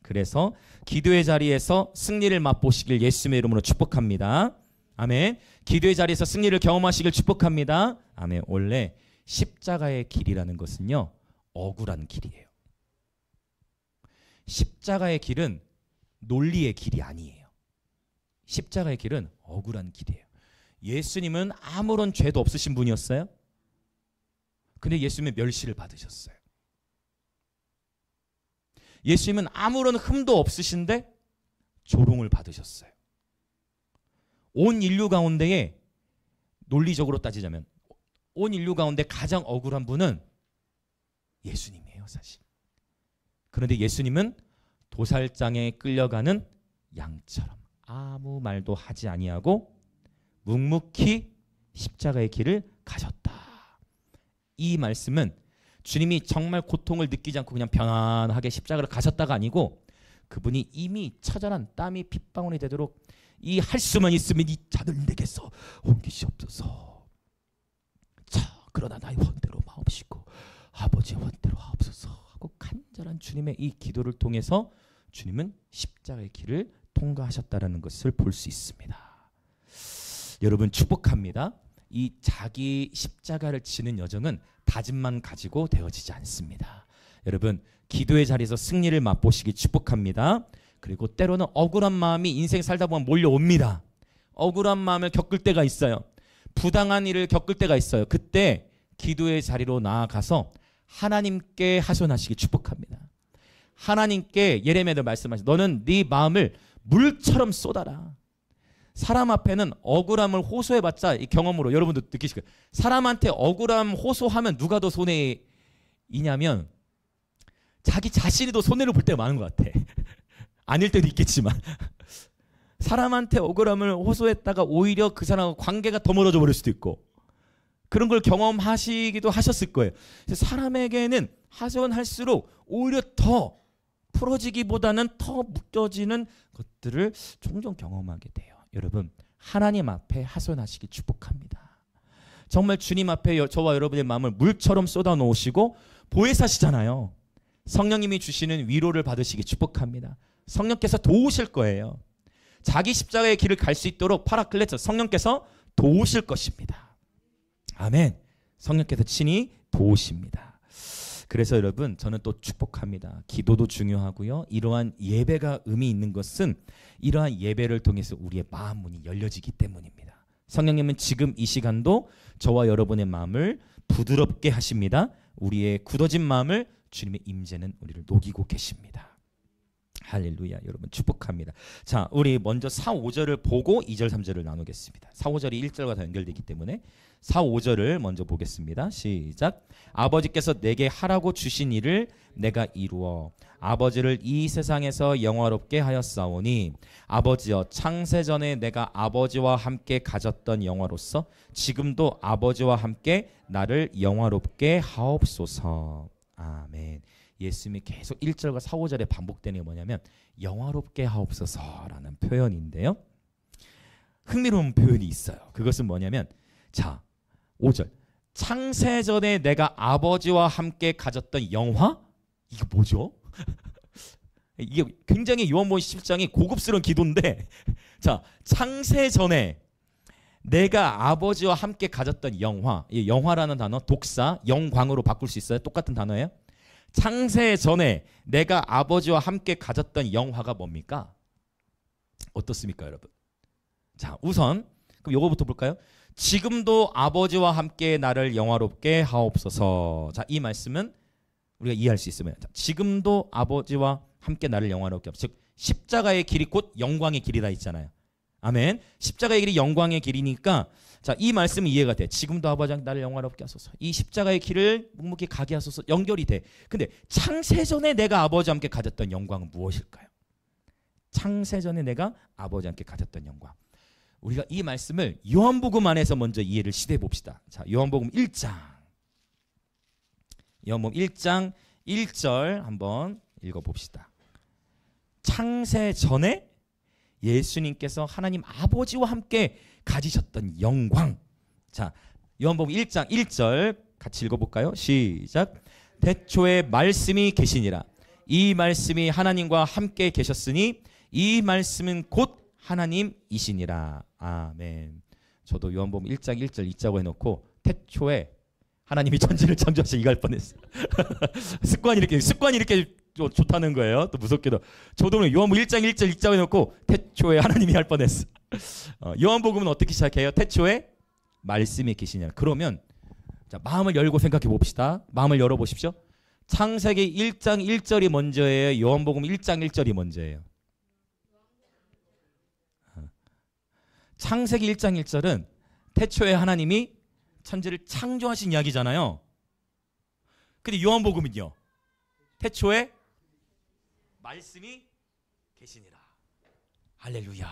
그래서 기도의 자리에서 승리를 맛보시길 예수님의 이름으로 축복합니다. 아멘. 기도의 자리에서 승리를 경험하시길 축복합니다. 아멘. 원래 십자가의 길이라는 것은요, 억울한 길이에요. 십자가의 길은 논리의 길이 아니에요. 십자가의 길은 억울한 길이에요. 예수님은 아무런 죄도 없으신 분이었어요. 근데 예수님은 멸시를 받으셨어요. 예수님은 아무런 흠도 없으신데 조롱을 받으셨어요. 온 인류 가운데에 논리적으로 따지자면 온 인류 가운데 가장 억울한 분은 예수님이에요, 사실. 그런데 예수님은 도살장에 끌려가는 양처럼 아무 말도 하지 아니하고 묵묵히 십자가의 길을 가셨다. 이 말씀은 주님이 정말 고통을 느끼지 않고 그냥 편안하게 십자가를 가셨다가 아니고 그분이 이미 처절한 땀이 핏방울이 되도록 이 할 수만 있으면 이 잔을 내게서 옮기시옵소서. 자, 그러나 나의 원대로 마옵시고 아버지의 원대로 하옵소서 하고 간절한 주님의 이 기도를 통해서 주님은 십자가의 길을 통과하셨다는 것을 볼 수 있습니다. 여러분 축복합니다. 이 자기 십자가를 지는 여정은 다짐만 가지고 되어지지 않습니다. 여러분 기도의 자리에서 승리를 맛보시기 축복합니다. 그리고 때로는 억울한 마음이 인생 살다 보면 몰려옵니다. 억울한 마음을 겪을 때가 있어요. 부당한 일을 겪을 때가 있어요. 그때 기도의 자리로 나아가서 하나님께 하소연하시기 축복합니다. 하나님께 예레미야도 말씀하시죠. 너는 네 마음을 물처럼 쏟아라. 사람 앞에는 억울함을 호소해봤자 이 경험으로 여러분도 느끼실 거예요. 사람한테 억울함 호소하면 누가 더 손해이냐면 자기 자신이 더 손해를 볼 때가 많은 것 같아. 아닐 때도 있겠지만 사람한테 억울함을 호소했다가 오히려 그 사람과 관계가 더 멀어져 버릴 수도 있고 그런 걸 경험하시기도 하셨을 거예요. 사람에게는 하소연할수록 오히려 더 풀어지기보다는 더 묶여지는 것들을 종종 경험하게 돼요. 여러분 하나님 앞에 하소연하시기 축복합니다. 정말 주님 앞에 저와 여러분의 마음을 물처럼 쏟아 놓으시고 보혜사시잖아요. 성령님이 주시는 위로를 받으시기 축복합니다. 성령께서 도우실 거예요. 자기 십자가의 길을 갈 수 있도록 파라클레토 성령께서 도우실 것입니다. 아멘. 성령께서 친히 도우십니다. 그래서 여러분 저는 또 축복합니다. 기도도 중요하고요. 이러한 예배가 의미 있는 것은 이러한 예배를 통해서 우리의 마음 문이 열려지기 때문입니다. 성령님은 지금 이 시간도 저와 여러분의 마음을 부드럽게 하십니다. 우리의 굳어진 마음을 주님의 임재는 우리를 녹이고 계십니다. 할렐루야. 여러분 축복합니다. 자, 우리 먼저 4, 5절을 보고 2절, 3절을 나누겠습니다. 4, 5절이 1절과 다 연결되기 때문에 4, 5절을 먼저 보겠습니다. 시작. 아버지께서 내게 하라고 주신 일을 내가 이루어 아버지를 이 세상에서 영화롭게 하였사오니 아버지여 창세전에 내가 아버지와 함께 가졌던 영화로서 지금도 아버지와 함께 나를 영화롭게 하옵소서. 아멘. 예수님이 계속 1절과 4, 5절에 반복되는 게 뭐냐면 영화롭게 하옵소서라는 표현인데요. 흥미로운 표현이 있어요. 그것은 뭐냐면 자 5절 창세전에 내가 아버지와 함께 가졌던 영화? 이게 뭐죠? 이게 굉장히 요한복음 17장이 고급스러운 기도인데 자 창세전에 내가 아버지와 함께 가졌던 영화, 이 영화라는 단어 독사 영광으로 바꿀 수 있어요? 똑같은 단어예요? 창세 전에 내가 아버지와 함께 가졌던 영화가 뭡니까? 어떻습니까, 여러분? 자, 우선 그럼 요거부터 볼까요? 지금도 아버지와 함께 나를 영화롭게 하옵소서. 자, 이 말씀은 우리가 이해할 수 있으면 자, 지금도 아버지와 함께 나를 영화롭게 하옵소서. 즉 십자가의 길이 곧 영광의 길이다 있잖아요. 아멘. 십자가의 길이 영광의 길이니까 자, 이 말씀이 이해가 돼. 지금도 아버지 나를 영화롭게 하소서. 이 십자가의 길을 묵묵히 가게 하소서. 연결이 돼. 근데 창세전에 내가 아버지와 함께 가졌던 영광은 무엇일까요? 창세전에 내가 아버지와 함께 가졌던 영광. 우리가 이 말씀을 요한복음 안에서 먼저 이해를 시도해 봅시다. 자, 요한복음 1장. 요한복음 1장 1절 한번 읽어 봅시다. 창세전에 예수님께서 하나님 아버지와 함께 가지셨던 영광. 자, 요한복음 1장 1절 같이 읽어볼까요? 시작. 태초에 말씀이 계시니라. 이 말씀이 하나님과 함께 계셨으니 이 말씀은 곧 하나님이시니라. 아멘. 저도 요한복음 1장 1절 잊자고 해놓고 태초에 하나님이 천지를 창조하셔 이거 할 뻔했어. 습관이 이렇게 좋다는 거예요. 또 무섭게도. 저도 오늘 요한복음 1장 1절 읽자고 해놓고 태초에 하나님이 할 뻔했어. 요한복음은 어떻게 시작해요? 태초에 말씀이 계시냐. 그러면 자, 마음을 열고 생각해 봅시다. 마음을 열어보십시오. 창세기 1장 1절이 먼저예요? 요한복음 1장 1절이 먼저예요? 창세기 1장 1절은 태초에 하나님이 천지를 창조하신 이야기잖아요. 근데 요한복음은요, 태초에 말씀이 계시니라. 할렐루야.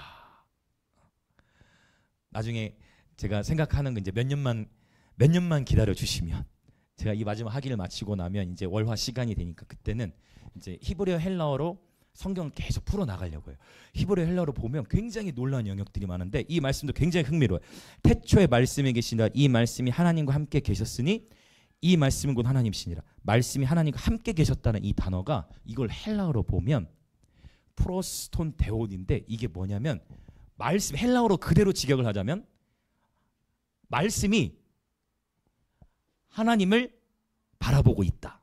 나중에 제가 생각하는 건 이제 몇 년만 기다려 주시면, 제가 이 마지막 학위를 마치고 나면 이제 월화 시간이 되니까 그때는 이제 히브리어 헬라어로 성경을 계속 풀어 나가려고요. 히브리어 헬라어로 보면 굉장히 놀라운 영역들이 많은데 이 말씀도 굉장히 흥미로워요. 태초에 말씀이 계시니라. 이 말씀이 하나님과 함께 계셨으니 이 말씀은 곧 하나님이시니라. 말씀이 하나님과 함께 계셨다는 이 단어가, 이걸 헬라어로 보면 프로스톤 데온인데, 이게 뭐냐면 말씀, 헬라어로 그대로 직역을 하자면 말씀이 하나님을 바라보고 있다.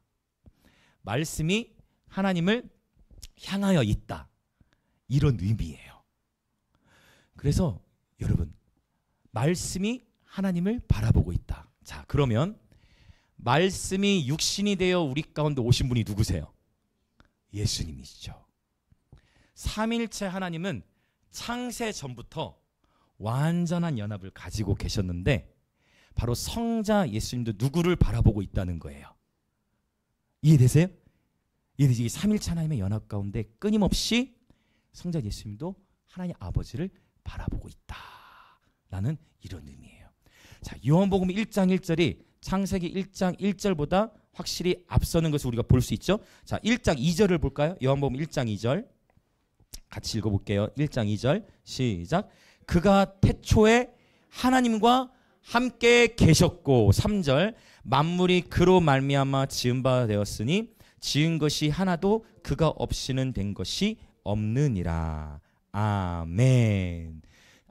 말씀이 하나님을 향하여 있다. 이런 의미예요. 그래서 여러분, 말씀이 하나님을 바라보고 있다. 자, 그러면 말씀이 육신이 되어 우리 가운데 오신 분이 누구세요? 예수님이시죠. 삼일체 하나님은 창세 전부터 완전한 연합을 가지고 계셨는데 바로 성자 예수님도 누구를 바라보고 있다는 거예요. 이해되세요? 이 삼일체 하나님의 연합 가운데 끊임없이 성자 예수님도 하나님 아버지를 바라보고 있다라는 이런 의미예요. 자, 요한복음 1장 1절이 창세기 1장 1절보다 확실히 앞서는 것을 우리가 볼 수 있죠. 자, 1장 2절을 볼까요? 요한복음 1장 2절 같이 읽어볼게요. 1장 2절 시작. 그가 태초에 하나님과 함께 계셨고, 3절 만물이 그로 말미암아 지은 바 되었으니 지은 것이 하나도 그가 없이는 된 것이 없느니라. 아멘.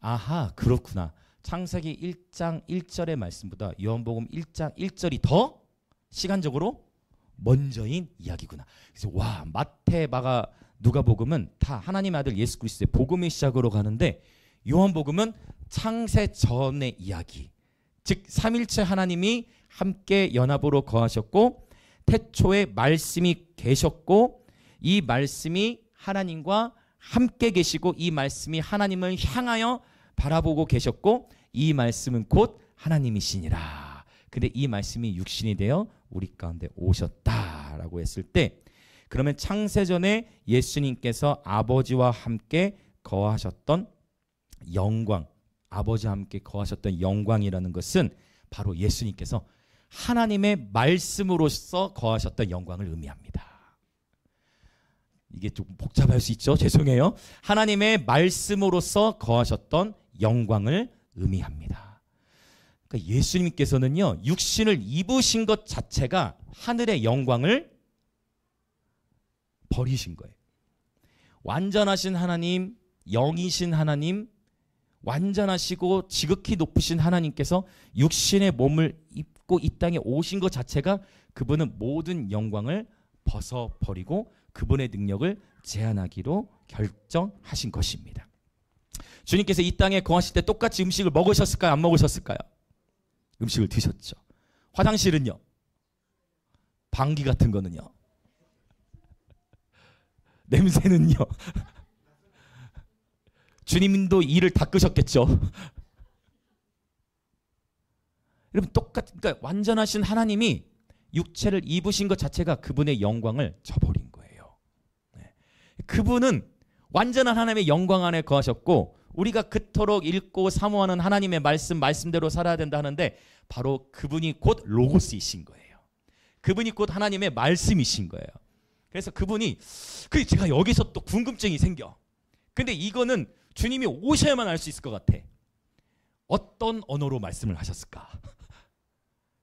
아하, 그렇구나. 창세기 1장 1절의 말씀보다 요한복음 1장 1절이 더 시간적으로 먼저인 이야기구나. 그래서 와, 마태, 마가, 누가복음은 다 하나님의 아들 예수 그리스도의 복음의 시작으로 가는데 요한복음은 창세 전의 이야기, 즉 삼일체 하나님이 함께 연합으로 거하셨고 태초에 말씀이 계셨고 이 말씀이 하나님과 함께 계시고 이 말씀이 하나님을 향하여 바라보고 계셨고 이 말씀은 곧 하나님이시니라. 근데 이 말씀이 육신이 되어 우리 가운데 오셨다라고 했을 때, 그러면 창세전에 예수님께서 아버지와 함께 거하셨던 영광, 아버지와 함께 거하셨던 영광이라는 것은 바로 예수님께서 하나님의 말씀으로서 거하셨던 영광을 의미합니다. 이게 좀 복잡할 수 있죠. 죄송해요. 하나님의 말씀으로서 거하셨던 영광을 의미합니다. 그러니까 예수님께서는요, 육신을 입으신 것 자체가 하늘의 영광을 버리신 거예요. 완전하신 하나님, 영이신 하나님, 완전하시고 지극히 높으신 하나님께서 육신의 몸을 입고 이 땅에 오신 것 자체가 그분은 모든 영광을 벗어버리고 그분의 능력을 제한하기로 결정하신 것입니다. 주님께서 이 땅에 거하실 때 똑같이 음식을 먹으셨을까요? 안 먹으셨을까요? 음식을 드셨죠. 화장실은요? 방귀 같은 거는요? 냄새는요? 주님도 이를 닦으셨겠죠. 여러분, 그러니까 완전하신 하나님이 육체를 입으신 것 자체가 그분의 영광을 저버린 거예요. 네. 그분은 완전한 하나님의 영광 안에 거하셨고 우리가 그토록 읽고 사모하는 하나님의 말씀대로 살아야 된다 하는데 바로 그분이 곧 로고스이신 거예요. 그분이 곧 하나님의 말씀이신 거예요. 그래서 그분이, 제가 여기서 또 궁금증이 생겨. 근데 이거는 주님이 오셔야만 알 수 있을 것 같아. 어떤 언어로 말씀을 하셨을까?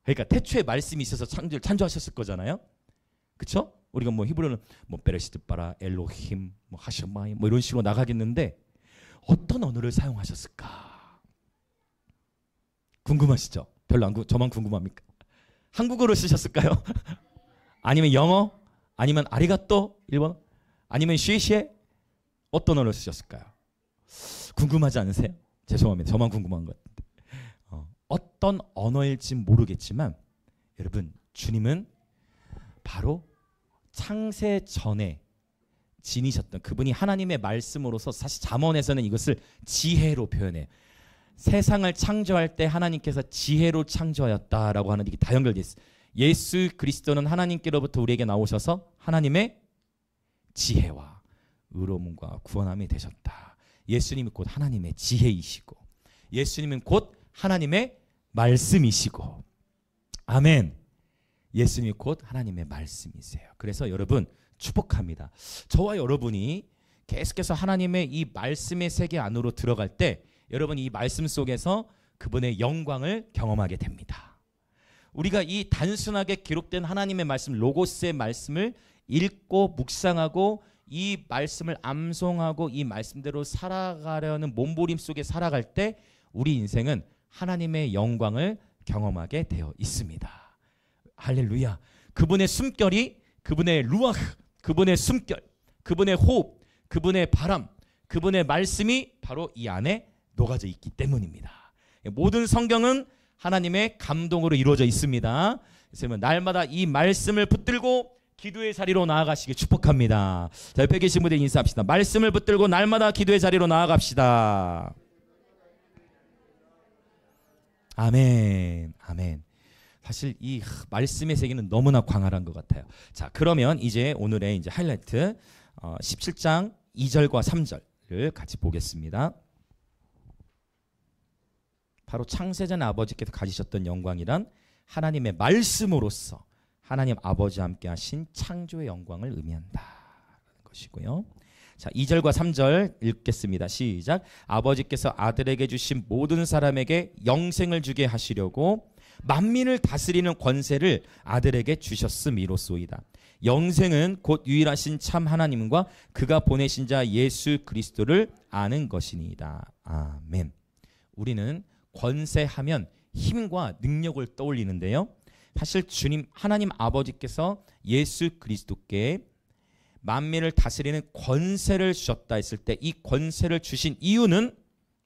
그러니까 태초에 말씀이 있어서 창조하셨을 거잖아요. 그렇죠? 우리가 뭐 히브리어는 뭐 베레시트 바라, 엘로힘, 뭐 하셔마이 뭐 이런 식으로 나가겠는데 어떤 언어를 사용하셨을까? 궁금하시죠? 별로 안 저만 궁금합니까? 한국어로 쓰셨을까요? 아니면 영어? 아니면 아리가또 1번, 아니면 쉬쉬에 어떤 언어를 쓰셨을까요? 궁금하지 않으세요? 죄송합니다. 저만 궁금한 것 같은데. 어떤 언어일지 모르겠지만 여러분, 주님은 바로 창세 전에 지니셨던 그분이 하나님의 말씀으로서, 사실 잠언에서는 이것을 지혜로 표현해요. 세상을 창조할 때 하나님께서 지혜로 창조하였다라고 하는, 이게 다 연결되어 있어요. 예수 그리스도는 하나님께로부터 우리에게 나오셔서 하나님의 지혜와 의로움과 구원함이 되셨다. 예수님이 곧 하나님의 지혜이시고, 예수님은 곧 하나님의 말씀이시고, 아멘. 예수님이 곧 하나님의 말씀이세요. 그래서 여러분 축복합니다. 저와 여러분이 계속해서 하나님의 이 말씀의 세계 안으로 들어갈 때 여러분 이 말씀 속에서 그분의 영광을 경험하게 됩니다. 우리가 이 단순하게 기록된 하나님의 말씀, 로고스의 말씀을 읽고 묵상하고 이 말씀을 암송하고 이 말씀대로 살아가려는 몸부림 속에 살아갈 때 우리 인생은 하나님의 영광을 경험하게 되어 있습니다. 할렐루야. 그분의 숨결이, 그분의 루아흐, 그분의 숨결, 그분의 호흡, 그분의 바람, 그분의 말씀이 바로 이 안에 녹아져 있기 때문입니다. 모든 성경은 하나님의 감동으로 이루어져 있습니다. 그래서 날마다 이 말씀을 붙들고 기도의 자리로 나아가시길 축복합니다. 자, 옆에 계신 분들 인사합시다. 말씀을 붙들고 날마다 기도의 자리로 나아갑시다. 아멘, 아멘. 사실 이 말씀의 세계는 너무나 광활한 것 같아요. 자, 그러면 이제 오늘의 이제 하이라이트 17장 2절과 3절을 같이 보겠습니다. 바로 창세전 아버지께서 가지셨던 영광이란 하나님의 말씀으로서 하나님 아버지와 함께 하신 창조의 영광을 의미한다는 것이고요. 자, 2절과 3절 읽겠습니다. 시작. 아버지께서 아들에게 주신 모든 사람에게 영생을 주게 하시려고 만민을 다스리는 권세를 아들에게 주셨음이로소이다. 영생은 곧 유일하신 참 하나님과 그가 보내신 자 예수 그리스도를 아는 것이니이다. 아멘. 우리는 권세하면 힘과 능력을 떠올리는데요. 사실 주님 하나님 아버지께서 예수 그리스도께 만민을 다스리는 권세를 주셨다 했을 때 이 권세를 주신 이유는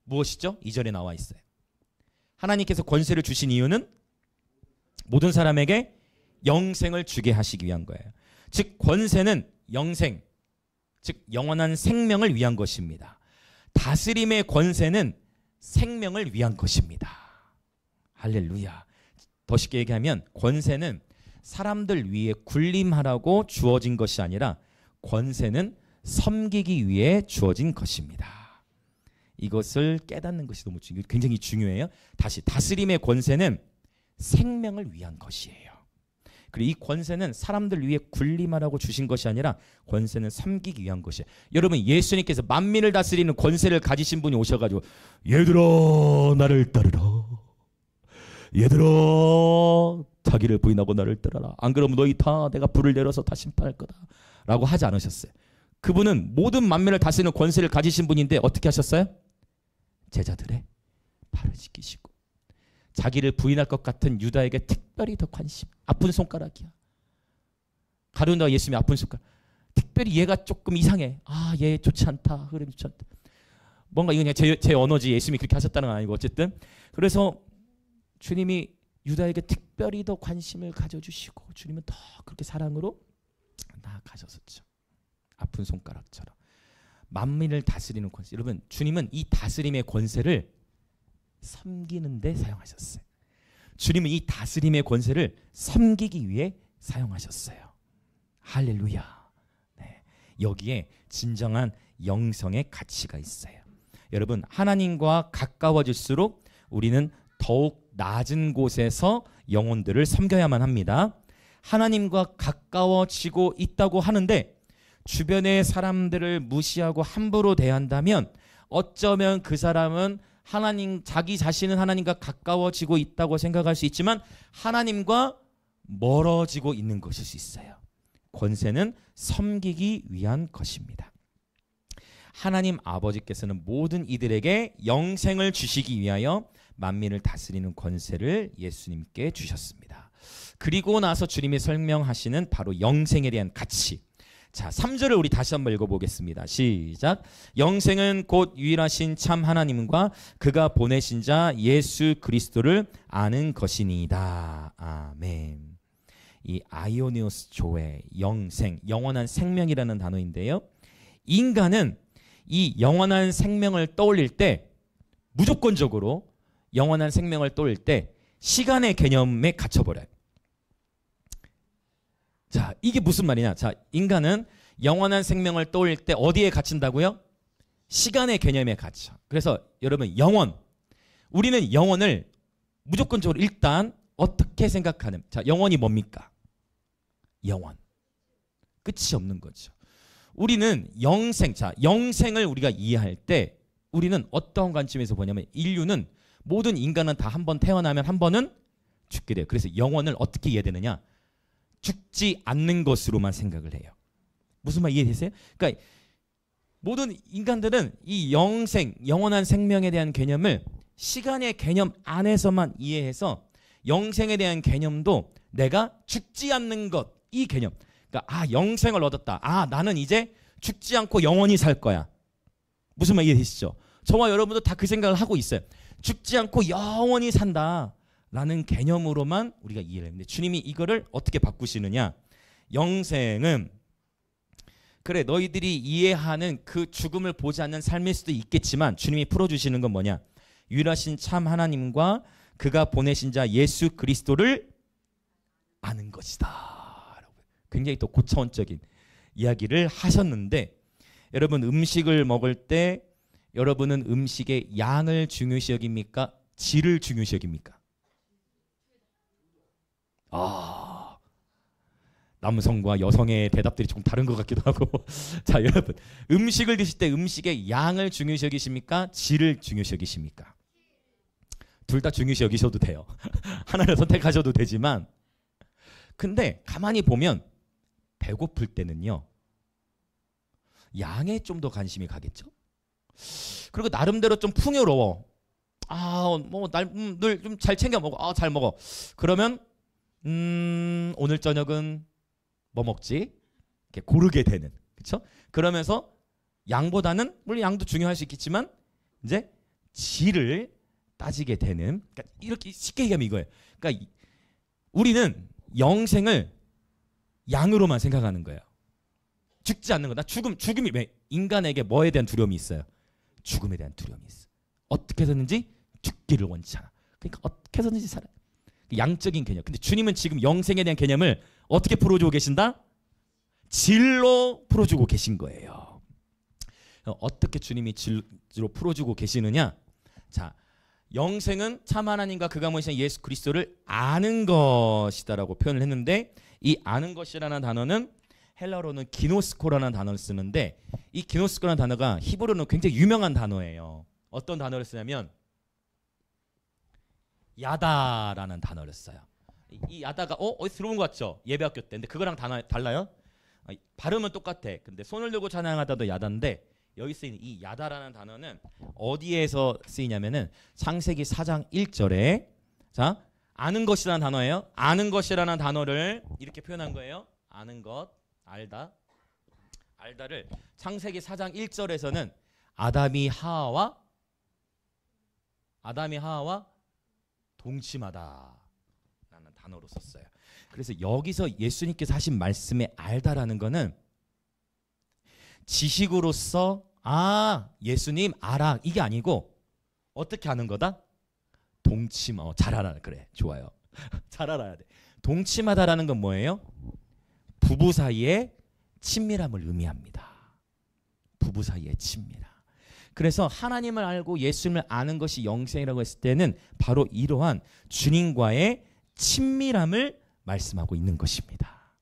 무엇이죠? 2절에 나와 있어요. 하나님께서 권세를 주신 이유는 모든 사람에게 영생을 주게 하시기 위한 거예요. 즉 권세는 영생, 즉 영원한 생명을 위한 것입니다. 다스림의 권세는 생명을 위한 것입니다. 할렐루야. 더 쉽게 얘기하면 권세는 사람들 위에 군림하라고 주어진 것이 아니라 권세는 섬기기 위해 주어진 것입니다. 이것을 깨닫는 것이 너무 굉장히 중요해요. 다시, 다스림의 권세는 생명을 위한 것이에요. 그리고 이 권세는 사람들 위해 군림하라고 주신 것이 아니라 권세는 섬기기 위한 것이에요. 여러분, 예수님께서 만민을 다스리는 권세를 가지신 분이 오셔가지고 얘들아 나를 따르라, 얘들아 자기를 부인하고 나를 따르라, 안 그러면 너희 다 내가 불을 내려서 다 심판할 거다 라고 하지 않으셨어요. 그분은 모든 만민을 다스리는 권세를 가지신 분인데 어떻게 하셨어요? 제자들의 발을 씻기시고 자기를 부인할 것 같은 유다에게 특별히 더 관심, 아픈 손가락이야. 가룟유다가 예수님의 아픈 손가락, 특별히 얘가 조금 이상해, 얘 좋지 않다, 흐름이 좋지 않다, 뭔가 이거 그냥 제 언어지 예수님이 그렇게 하셨다는 건 아니고 어쨌든 그래서 주님이 유다에게 특별히 더 관심을 가져주시고 주님은 더 그렇게 사랑으로 나아가셨었죠. 아픈 손가락처럼 만민을 다스리는 권세. 여러분, 주님은 이 다스림의 권세를 섬기는 데 사용하셨어요. 주님은 이 다스림의 권세를 섬기기 위해 사용하셨어요. 할렐루야. 네. 여기에 진정한 영성의 가치가 있어요. 여러분, 하나님과 가까워질수록 우리는 더욱 낮은 곳에서 영혼들을 섬겨야만 합니다. 하나님과 가까워지고 있다고 하는데 주변의 사람들을 무시하고 함부로 대한다면 어쩌면 그 사람은 자기 자신은 하나님과 가까워지고 있다고 생각할 수 있지만 하나님과 멀어지고 있는 것일 수 있어요. 권세는 섬기기 위한 것입니다. 하나님 아버지께서는 모든 이들에게 영생을 주시기 위하여 만민을 다스리는 권세를 예수님께 주셨습니다. 그리고 나서 주님이 설명하시는 바로 영생에 대한 가치. 자, 3절을 우리 다시 한번 읽어보겠습니다. 시작. 영생은 곧 유일하신 참 하나님과 그가 보내신 자 예수 그리스도를 아는 것이니이다. 아멘. 이 아이오니오스 조의 영생, 영원한 생명이라는 단어인데요. 인간은 이 영원한 생명을 떠올릴 때 무조건적으로 영원한 생명을 떠올릴 때 시간의 개념에 갇혀버려요. 자, 이게 무슨 말이냐? 자, 인간은 영원한 생명을 떠올릴 때 어디에 갇힌다고요? 시간의 개념에 갇혀. 그래서 여러분, 영원. 우리는 영원을 무조건적으로 일단 어떻게 생각하는? 자, 영원이 뭡니까? 영원. 끝이 없는 거죠. 우리는 영생, 자, 영생을 우리가 이해할 때 우리는 어떤 관점에서 보냐면 인류는 모든 인간은 다 한 번 태어나면 한 번은 죽게 돼요. 그래서 영원을 어떻게 이해되느냐? 죽지 않는 것으로만 생각을 해요. 무슨 말 이해되세요? 그러니까 모든 인간들은 이 영생, 영원한 생명에 대한 개념을 시간의 개념 안에서만 이해해서 영생에 대한 개념도 내가 죽지 않는 것, 이 개념. 그러니까 영생을 얻었다. 나는 이제 죽지 않고 영원히 살 거야. 무슨 말 이해되시죠? 저와 여러분도 다 그 생각을 하고 있어요. 죽지 않고 영원히 산다 라는 개념으로만 우리가 이해를 했는데 주님이 이거를 어떻게 바꾸시느냐? 영생은 그래 너희들이 이해하는 그 죽음을 보지 않는 삶일 수도 있겠지만 주님이 풀어주시는 건 뭐냐? 유일하신 참 하나님과 그가 보내신 자 예수 그리스도를 아는 것이다. 굉장히 또 고차원적인 이야기를 하셨는데 여러분 음식을 먹을 때 여러분은 음식의 양을 중요시 여깁니까? 질을 중요시 여깁니까? 남성과 여성의 대답들이 조금 다른 것 같기도 하고 자 여러분 음식을 드실 때 음식의 양을 중요시 여기십니까? 질을 중요시 여기십니까? 둘 다 중요시 여기셔도 돼요. 하나를 선택하셔도 되지만 근데 가만히 보면 배고플 때는요 양에 좀 더 관심이 가겠죠? 그리고 나름대로 좀 풍요로워. 늘 좀 잘 챙겨 먹어. 잘 먹어. 그러면 오늘 저녁은 뭐 먹지? 이렇게 고르게 되는. 그렇죠? 그러면서 양보다는 물론 양도 중요할 수 있겠지만 이제 질을 따지게 되는. 그러니까 이렇게 쉽게 얘기하면 이거예요. 그러니까 우리는 영생을 양으로만 생각하는 거예요. 죽지 않는 거다. 죽음이 왜 인간에게 뭐에 대한 두려움이 있어요? 죽음에 대한 두려움이 있어. 어떻게 해서든지 죽기를 원치 않아. 그러니까 어떻게 해서든지 살아. 양적인 개념. 근데 주님은 지금 영생에 대한 개념을 어떻게 풀어주고 계신다? 질로 풀어주고 계신 거예요. 어떻게 주님이 질로 풀어주고 계시느냐? 자, 영생은 참 하나님과 그가 모신 예수 그리스도를 아는 것이다라고 표현을 했는데 이 아는 것이라는 단어는 헬라어로는 기노스코라는 단어를 쓰는데 이 기노스코라는 단어가 히브리어는 굉장히 유명한 단어예요. 어떤 단어를 쓰냐면 야다라는 단어를 써요. 이 야다가 어디서 들어본 것 같죠? 예배학교 때. 근데 그거랑 달라요? 발음은 똑같아. 근데 손을 들고 찬양하다도 야다인데 여기 쓰이는 이 야다라는 단어는 어디에서 쓰이냐면은 창세기 4장 1절에 자 아는 것이라는 단어예요. 아는 것이라는 단어를 이렇게 표현한 거예요. 아는 것, 알다. 알다를 창세기 4장 1절에서는 아담이 하와와 동침하다 라는 단어로 썼어요. 그래서 여기서 예수님께서 하신 말씀의 알다라는 거는 지식으로서 예수님 알아 이게 아니고 어떻게 아는 거다? 동침 잘 알아. 그래 좋아요. 잘 알아야 돼. 동침하다라는 건 뭐예요? 부부 사이의 친밀함을 의미합니다. 부부 사이의 친밀함. 그래서 하나님을 알고 예수님을 아는 것이 영생이라고 했을 때는 바로 이러한 주님과의 친밀함을 말씀하고 있는 것입니다.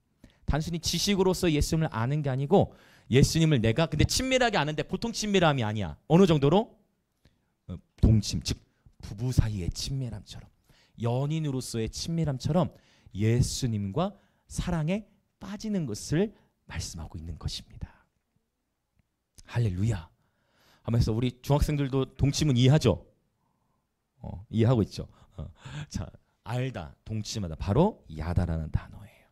단순히 지식으로서 예수님을 아는 게 아니고 예수님을 내가 근데 친밀하게 아는데 보통 친밀함이 아니야. 어느 정도로? 동침, 즉 부부 사이의 친밀함처럼 연인으로서의 친밀함처럼 예수님과 사랑에 빠지는 것을 말씀하고 있는 것입니다. 할렐루야. 하면서 우리 중학생들도 동침은 이해하죠? 이해하고 있죠. 자, 알다, 동침하다, 바로 야다라는 단어예요.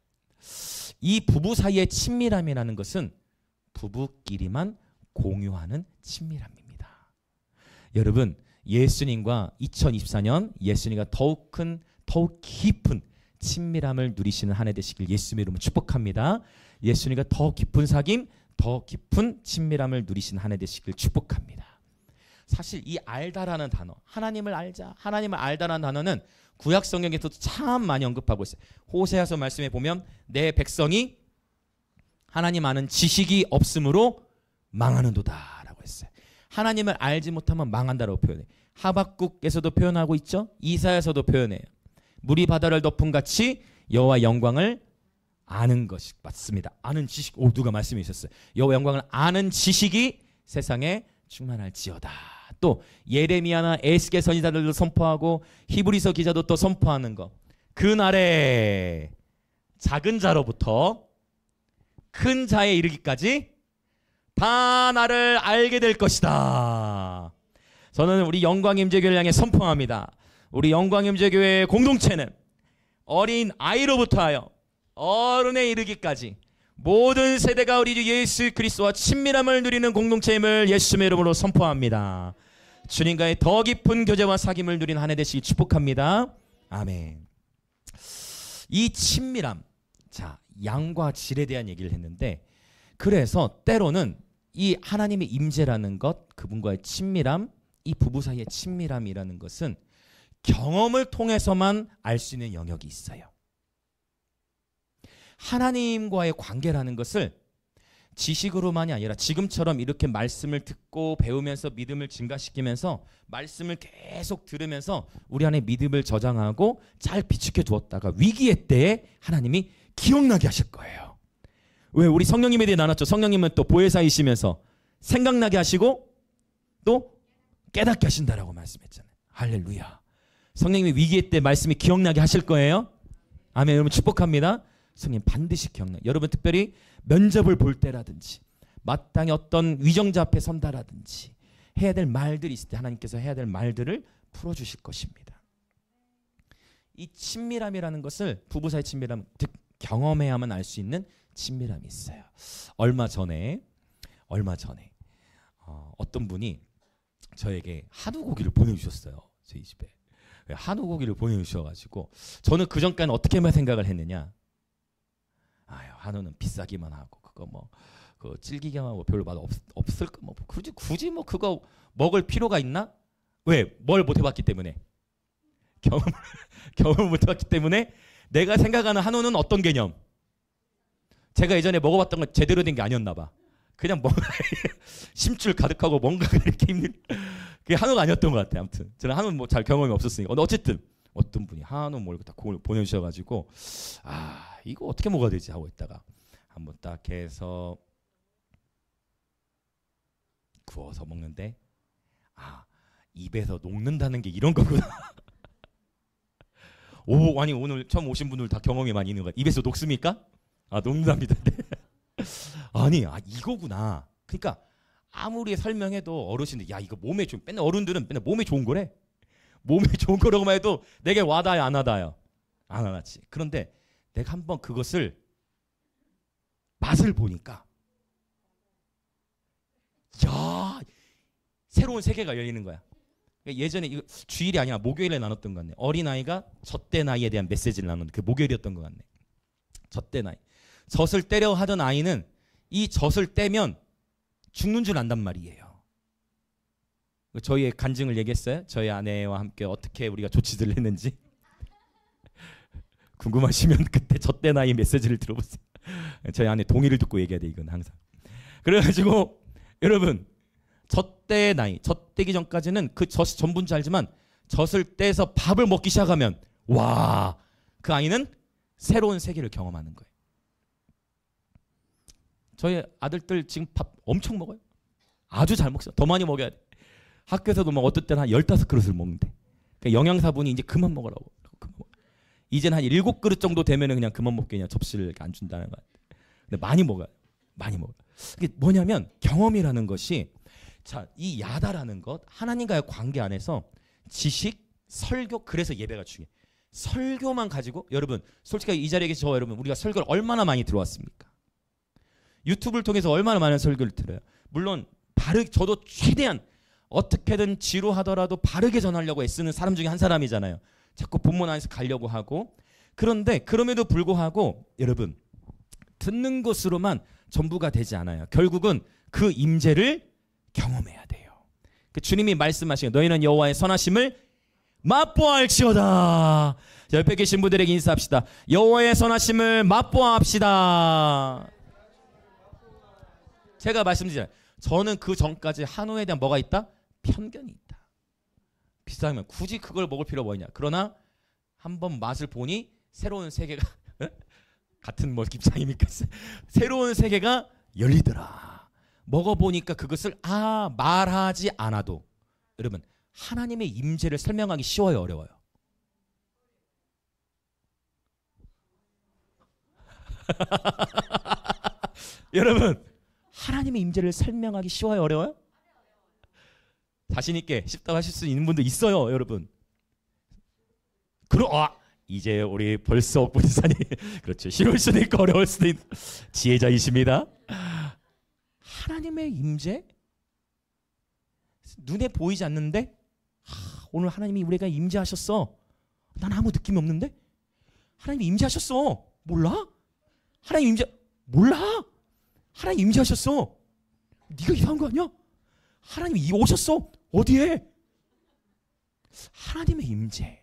이 부부 사이의 친밀함이라는 것은 부부끼리만 공유하는 친밀함입니다. 여러분, 예수님과 2024년 예수님과 더욱 큰, 더욱 깊은 친밀함을 누리시는 한 해 되시길 예수님의 이름으로 축복합니다. 예수님과 더 깊은 사귐, 더 깊은 친밀함을 누리시는 한 해 되시길 축복합니다. 사실 이 알다라는 단어, 하나님을 알자, 하나님을 알다라는 단어는 구약 성경에서도 참 많이 언급하고 있어요. 호세아서 말씀에 보면 내 백성이 하나님 아는 지식이 없으므로 망하는도다 라고 했어요. 하나님을 알지 못하면 망한다라고 표현해요. 하박국에서도 표현하고 있죠. 이사야서도 표현해요. 물이 바다를 덮은 같이 여호와 영광을 아는 것이 맞습니다. 아는 지식, 누가 말씀이 있었어요. 여호와 영광을 아는 지식이 세상에 충만할지어다. 또 예레미야나 에스겔 선지자들도 선포하고 히브리서 기자도 또 선포하는 것. 그날에 작은 자로부터 큰 자에 이르기까지 다 나를 알게 될 것이다. 저는 우리 영광임재교회를 향해 선포합니다. 우리 영광임재교회의 공동체는 어린 아이로부터 하여 어른에 이르기까지 모든 세대가 우리 주 예수 그리스도와 친밀함을 누리는 공동체임을 예수님의 이름으로 선포합니다. 주님과의 더 깊은 교제와 사귐을 누린 한 해 되시길 축복합니다. 아멘. 이 친밀함, 자, 양과 질에 대한 얘기를 했는데, 그래서 때로는 이 하나님의 임재라는 것, 그분과의 친밀함, 이 부부 사이의 친밀함이라는 것은 경험을 통해서만 알 수 있는 영역이 있어요. 하나님과의 관계라는 것을 지식으로만이 아니라 지금처럼 이렇게 말씀을 듣고 배우면서 믿음을 증가시키면서 말씀을 계속 들으면서 우리 안에 믿음을 저장하고 잘 비축해 두었다가 위기의 때에 하나님이 기억나게 하실 거예요. 왜? 우리 성령님에 대해 나눴죠. 성령님은 또 보혜사이시면서 생각나게 하시고 또 깨닫게 하신다라고 말씀했잖아요. 할렐루야. 성령님이 위기의 때 말씀이 기억나게 하실 거예요. 아멘. 여러분 축복합니다. 성령 반드시 기억나. 여러분 특별히 면접을 볼 때라든지 마땅히 어떤 위정자 앞에 선다라든지 해야 될 말들이 있을 때 하나님께서 해야 될 말들을 풀어주실 것입니다. 이 친밀함이라는 것을 부부 사이 친밀함, 즉 경험해야만 알 수 있는 친밀함이 있어요. 얼마 전에 어떤 분이 저에게 한우 고기를 보내주셨어요. 저희 집에 한우 고기를 보내주셔가지고 저는 그 전까지는 어떻게만 생각을 했느냐. 한우는 비싸기만 하고 그거 뭐 그 질기기만 하고 별로 맛 없을 거 뭐 굳이 뭐 그거 먹을 필요가 있나? 왜? 뭘 못 해봤기 때문에 경험을 못 해봤기 때문에 내가 생각하는 한우는 어떤 개념? 제가 예전에 먹어봤던 건 제대로 된 게 아니었나 봐. 그냥 뭔가 심줄 가득하고 뭔가 이렇게 힘든 그게 한우가 아니었던 것 같아요. 아무튼 저는 한우 뭐 잘 경험이 없었으니까. 어쨌든 어떤 분이 한우 뭐 이렇게 다 보내주셔가지고 이거 어떻게 먹어야 되지 하고 있다가 한번 딱 해서 구워서 먹는데 입에서 녹는다는 게 이런 거구나. 아니 오늘 처음 오신 분들 다 경험이 많이 있는 것 같아요. 입에서 녹습니까? 녹는답니다. 아니 이거구나. 그러니까 아무리 설명해도 어르신들 이거 몸에 좋은 맨날 어른들은 맨날 몸에 좋은 거래. 몸에 좋은 거라고만 해도 내게 와닿아요 안 와닿아요? 안 와닿지. 그런데 내가 한번 그것을 맛을 보니까 새로운 세계가 열리는 거야. 예전에 이거 주일이 아니라 목요일에 나눴던 것 같네. 어린아이가 젖대 나이에 대한 메시지를 나눴는데 그 목요일이었던 것 같네. 젖대 나이. 젖을 떼려 하던 아이는 이 젖을 떼면 죽는 줄 안단 말이에요. 저희의 간증을 얘기했어요. 저희 아내와 함께 어떻게 우리가 조치들을 했는지 궁금하시면 그때 젖대 나이 메시지를 들어보세요. 저희 아내 동의를 듣고 얘기해야 돼. 이건 항상. 그래가지고 여러분 젖대 나이, 젖대기 전까지는 그 젖이 전부인 줄 알지만 젖을 떼서 밥을 먹기 시작하면 그 아이는 새로운 세계를 경험하는 거예요. 저희 아들들 지금 밥 엄청 먹어요. 아주 잘 먹어요. 더 많이 먹어야 돼. 학교에서도 막 어떨 때는 한 15그릇을 먹는데 그러니까 영양사분이 이제 그만 먹으라고. 이제는 한 7그릇 정도 되면은 그냥 그만 먹게 그냥 접시를 안 준다는 거 같아요. 근데 많이 먹어요. 많이 먹어요. 이게 뭐냐면 경험이라는 것이 이 야다라는 것 하나님과의 관계 안에서 지식, 설교 그래서 예배가 중요해요. 설교만 가지고 여러분 솔직하게 이 자리에 계신 저 여러분 우리가 설교를 얼마나 많이 들어왔습니까? 유튜브를 통해서 얼마나 많은 설교를 들어요. 물론 저도 최대한 어떻게든 지루하더라도 바르게 전하려고 애쓰는 사람 중에 한 사람이잖아요. 자꾸 본문 안에서 가려고 하고. 그런데 그럼에도 불구하고 여러분 듣는 것으로만 전부가 되지 않아요. 결국은 그 임재를 경험해야 돼요. 그 주님이 말씀하시는 너희는 여호와의 선하심을 맛보아할지어다. 옆에 계신 분들에게 인사합시다. 여호와의 선하심을 맛보아합시다. 제가 말씀드리잖아요. 저는 그 전까지 한우에 대한 뭐가 있다? 편견이 있다. 비싸면 굳이 그걸 먹을 필요가 뭐냐. 그러나 한번 맛을 보니 새로운 세계가 같은 뭐 입장입니까? 새로운 세계가 열리더라. 먹어보니까 그것을 말하지 않아도 여러분 하나님의 임재를 설명하기 쉬워요, 어려워요? 여러분 하나님의 임재를 설명하기 쉬워요, 어려워요? 자신 있게 쉽다고 하실 수 있는 분도 있어요, 여러분. 이제 우리 벌써 옥분사님 그렇죠. 쉬울 수도 있고 어려울 수도 있는 지혜자이십니다. 하나님의 임재 눈에 보이지 않는데 오늘 하나님이 우리가 임재하셨어. 난 아무 느낌이 없는데 하나님이 임재하셨어. 몰라? 하나님 임재 몰라? 하나님 임재하셨어. 네가 이상한 거 아니야? 하나님이 오셨어. 어디에? 하나님의 임재.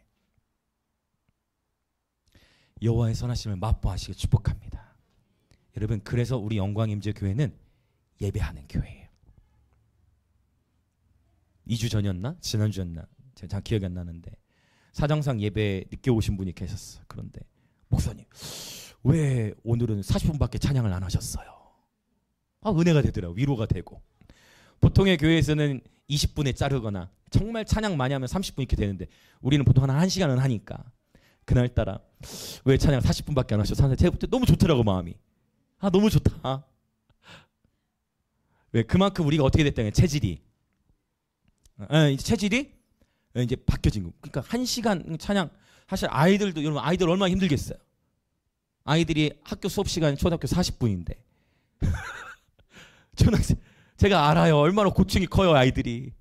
여호와의 선하심을 맛보아하시길 축복합니다. 여러분 그래서 우리 영광임재교회는 예배하는 교회예요. 2주 전이었나? 지난주였나? 제가 잘 기억이 안 나는데 사정상 예배 늦게 오신 분이 계셨어. 그런데 목사님 왜 오늘은 40분밖에 찬양을 안 하셨어요? 은혜가 되더라고요. 위로가 되고. 보통의 교회에서는 20분에 자르거나 정말 찬양 많이 하면 30분 이렇게 되는데 우리는 보통 한 1시간은 하니까 그날따라 왜 찬양 40분밖에 안 하셔서 제가 그때 너무 좋더라고 마음이. 너무 좋다. 왜 그만큼 우리가 어떻게 됐다면 체질이 이제 바뀌어진 거. 그러니까 1시간 찬양 사실 아이들도 여러분 아이들 얼마나 힘들겠어요. 아이들이 학교 수업 시간 초등학교 40분인데 초등학생 제가 알아요. 얼마나 고충이 커요 아이들이.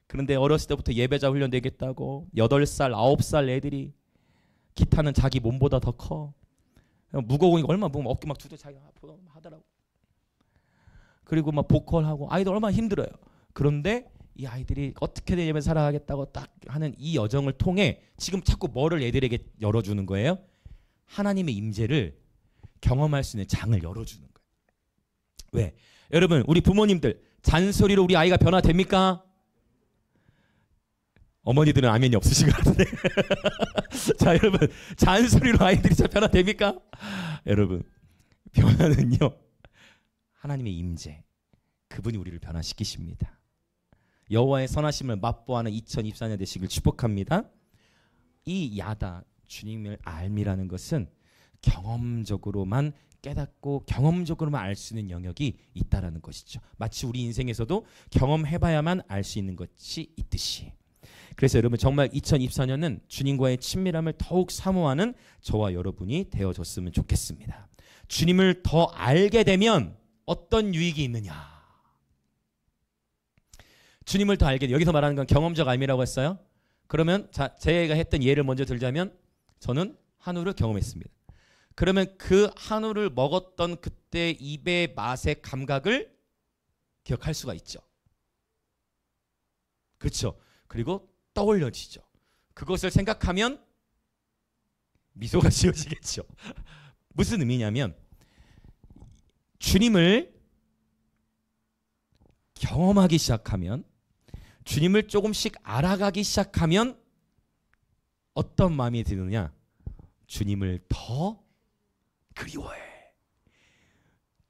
그런데 어렸을 때부터 예배자 훈련 되겠다고 8살 9살 애들이 기타는 자기 몸보다 더 커. 무거우니까 얼마나 보면 어깨 막 두드려 자기가 하더라고. 그리고 막 보컬하고 아이들 얼마나 힘들어요. 그런데 이 아이들이 어떻게든 예배 살아가겠다고 딱 하는 이 여정을 통해 지금 자꾸 뭐를 애들에게 열어주는 거예요? 하나님의 임재를 경험할 수 있는 장을 열어주는 거예요. 왜? 여러분 우리 부모님들 잔소리로 우리 아이가 변화됩니까? 어머니들은 아멘이 없으신 것 같은데 자 여러분 잔소리로 아이들이 잘 변화됩니까? 여러분 변화는요 하나님의 임재 그분이 우리를 변화시키십니다. 여호와의 선하심을 맛보아하는 2024년 되시길 축복합니다. 이 야다 주님을 알미라는 것은 경험적으로만 깨닫고 경험적으로만 알 수 있는 영역이 있다라는 것이죠. 마치 우리 인생에서도 경험해봐야만 알 수 있는 것이 있듯이. 그래서 여러분 정말 2024년은 주님과의 친밀함을 더욱 사모하는 저와 여러분이 되어줬으면 좋겠습니다. 주님을 더 알게 되면 어떤 유익이 있느냐. 주님을 더 알게 돼. 여기서 말하는 건 경험적 알미라고 했어요. 그러면 제가 했던 예를 먼저 들자면 저는 한우를 경험했습니다. 그러면 그 한우를 먹었던 그때 입의 맛의 감각을 기억할 수가 있죠. 그렇죠. 그리고 떠올려지죠. 그것을 생각하면 미소가 지어지겠죠. 무슨 의미냐면 주님을 경험하기 시작하면 주님을 조금씩 알아가기 시작하면 어떤 마음이 드느냐? 주님을 더 그리워해.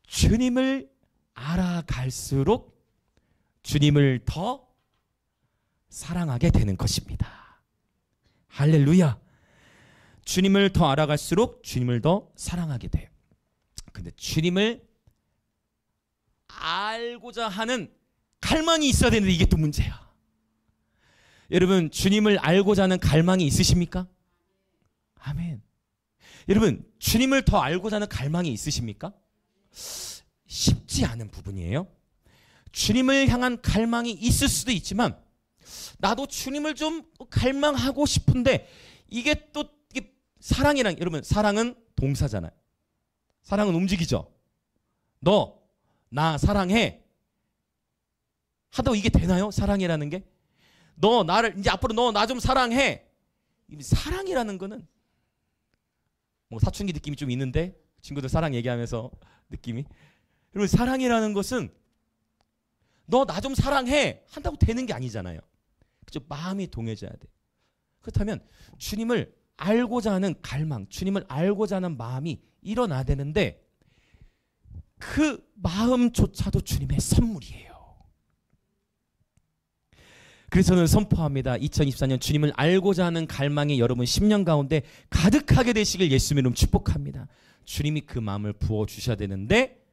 주님을 알아갈수록 주님을 더 사랑하게 되는 것입니다. 할렐루야. 주님을 더 알아갈수록 주님을 더 사랑하게 돼요. 근데 주님을 알고자 하는 갈망이 있어야 되는데 이게 또 문제야. 여러분 주님을 알고자 하는 갈망이 있으십니까? 아멘. 여러분, 주님을 더 알고자 하는 갈망이 있으십니까? 쉽지 않은 부분이에요. 주님을 향한 갈망이 있을 수도 있지만 나도 주님을 좀 갈망하고 싶은데 이게 또 이게 사랑이랑, 여러분, 사랑은 동사잖아요. 사랑은 움직이죠. 너 나 사랑해 하다고 이게 되나요? 사랑이라는 게? 너 나를 이제 앞으로 너 나 좀 사랑해. 사랑이라는 거는 뭐 사춘기 느낌이 좀 있는데 친구들 사랑 얘기하면서 느낌이, 여러분, 사랑이라는 것은 너 나 좀 사랑해 한다고 되는 게 아니잖아요. 그죠? 마음이 동해져야 돼. 그렇다면 주님을 알고자 하는 갈망, 주님을 알고자 하는 마음이 일어나야 되는데 그 마음조차도 주님의 선물이에요. 그래서 저는 선포합니다. 2024년 주님을 알고자 하는 갈망이 여러분 10년 가운데 가득하게 되시길 예수님 이름 축복합니다. 주님이 그 마음을 부어주셔야 되는데,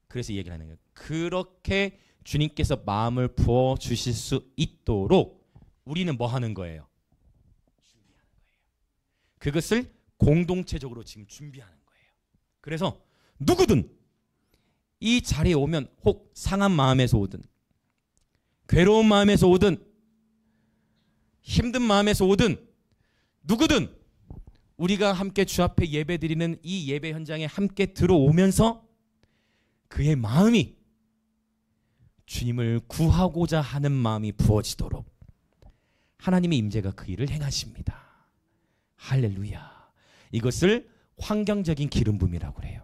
그래서 얘기를 하는 거예요. 그렇게 주님께서 마음을 부어주실 수 있도록 우리는 뭐 하는 거예요? 준비하는 거예요. 그것을 공동체적으로 지금 준비하는 거예요. 그래서 누구든 이 자리에 오면, 혹 상한 마음에서 오든 괴로운 마음에서 오든 힘든 마음에서 오든 누구든 우리가 함께 주 앞에 예배드리는 이 예배 현장에 함께 들어오면서 그의 마음이 주님을 구하고자 하는 마음이 부어지도록 하나님의 임재가 그 일을 행하십니다. 할렐루야. 이것을 환경적인 기름 부음이라고 해요.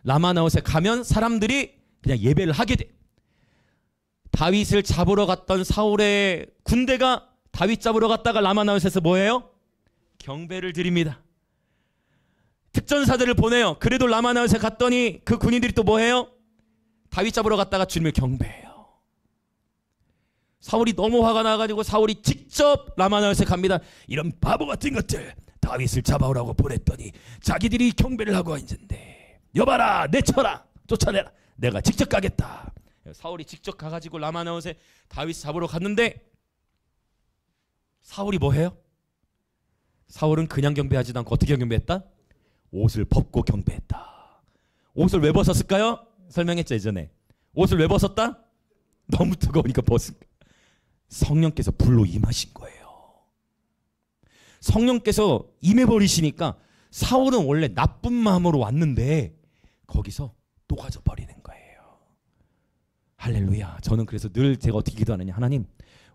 라마나웃에 가면 사람들이 그냥 예배를 하게 돼. 다윗을 잡으러 갔던 사울의 군대가 다윗 잡으러 갔다가 라마나웃에서 뭐예요? 경배를 드립니다. 특전사들을 보내요. 그래도 라마나웃에 갔더니 그 군인들이 또 뭐해요? 다윗 잡으러 갔다가 주님을 경배해요. 사울이 너무 화가 나가지고 사울이 직접 라마나웃에 갑니다. 이런 바보 같은 것들, 다윗을 잡아오라고 보냈더니 자기들이 경배를 하고 있는데, 여봐라, 내쳐라, 쫓아내라, 내가 직접 가겠다. 사울이 직접 가가지고 라마나웃에 다윗 잡으러 갔는데 사울이 뭐해요? 사울은 그냥 경배하지도 않고 어떻게 경배했다? 옷을 벗고 경배했다. 옷을 왜 벗었을까요? 설명했죠, 예전에. 옷을 왜 벗었다? 너무 뜨거우니까 벗은 거예요. 성령께서 불로 임하신 거예요. 성령께서 임해버리시니까 사울은 원래 나쁜 마음으로 왔는데 거기서 녹아져 버리는 거예요. 할렐루야. 저는 그래서 늘 제가 어떻게 기도하느냐, 하나님,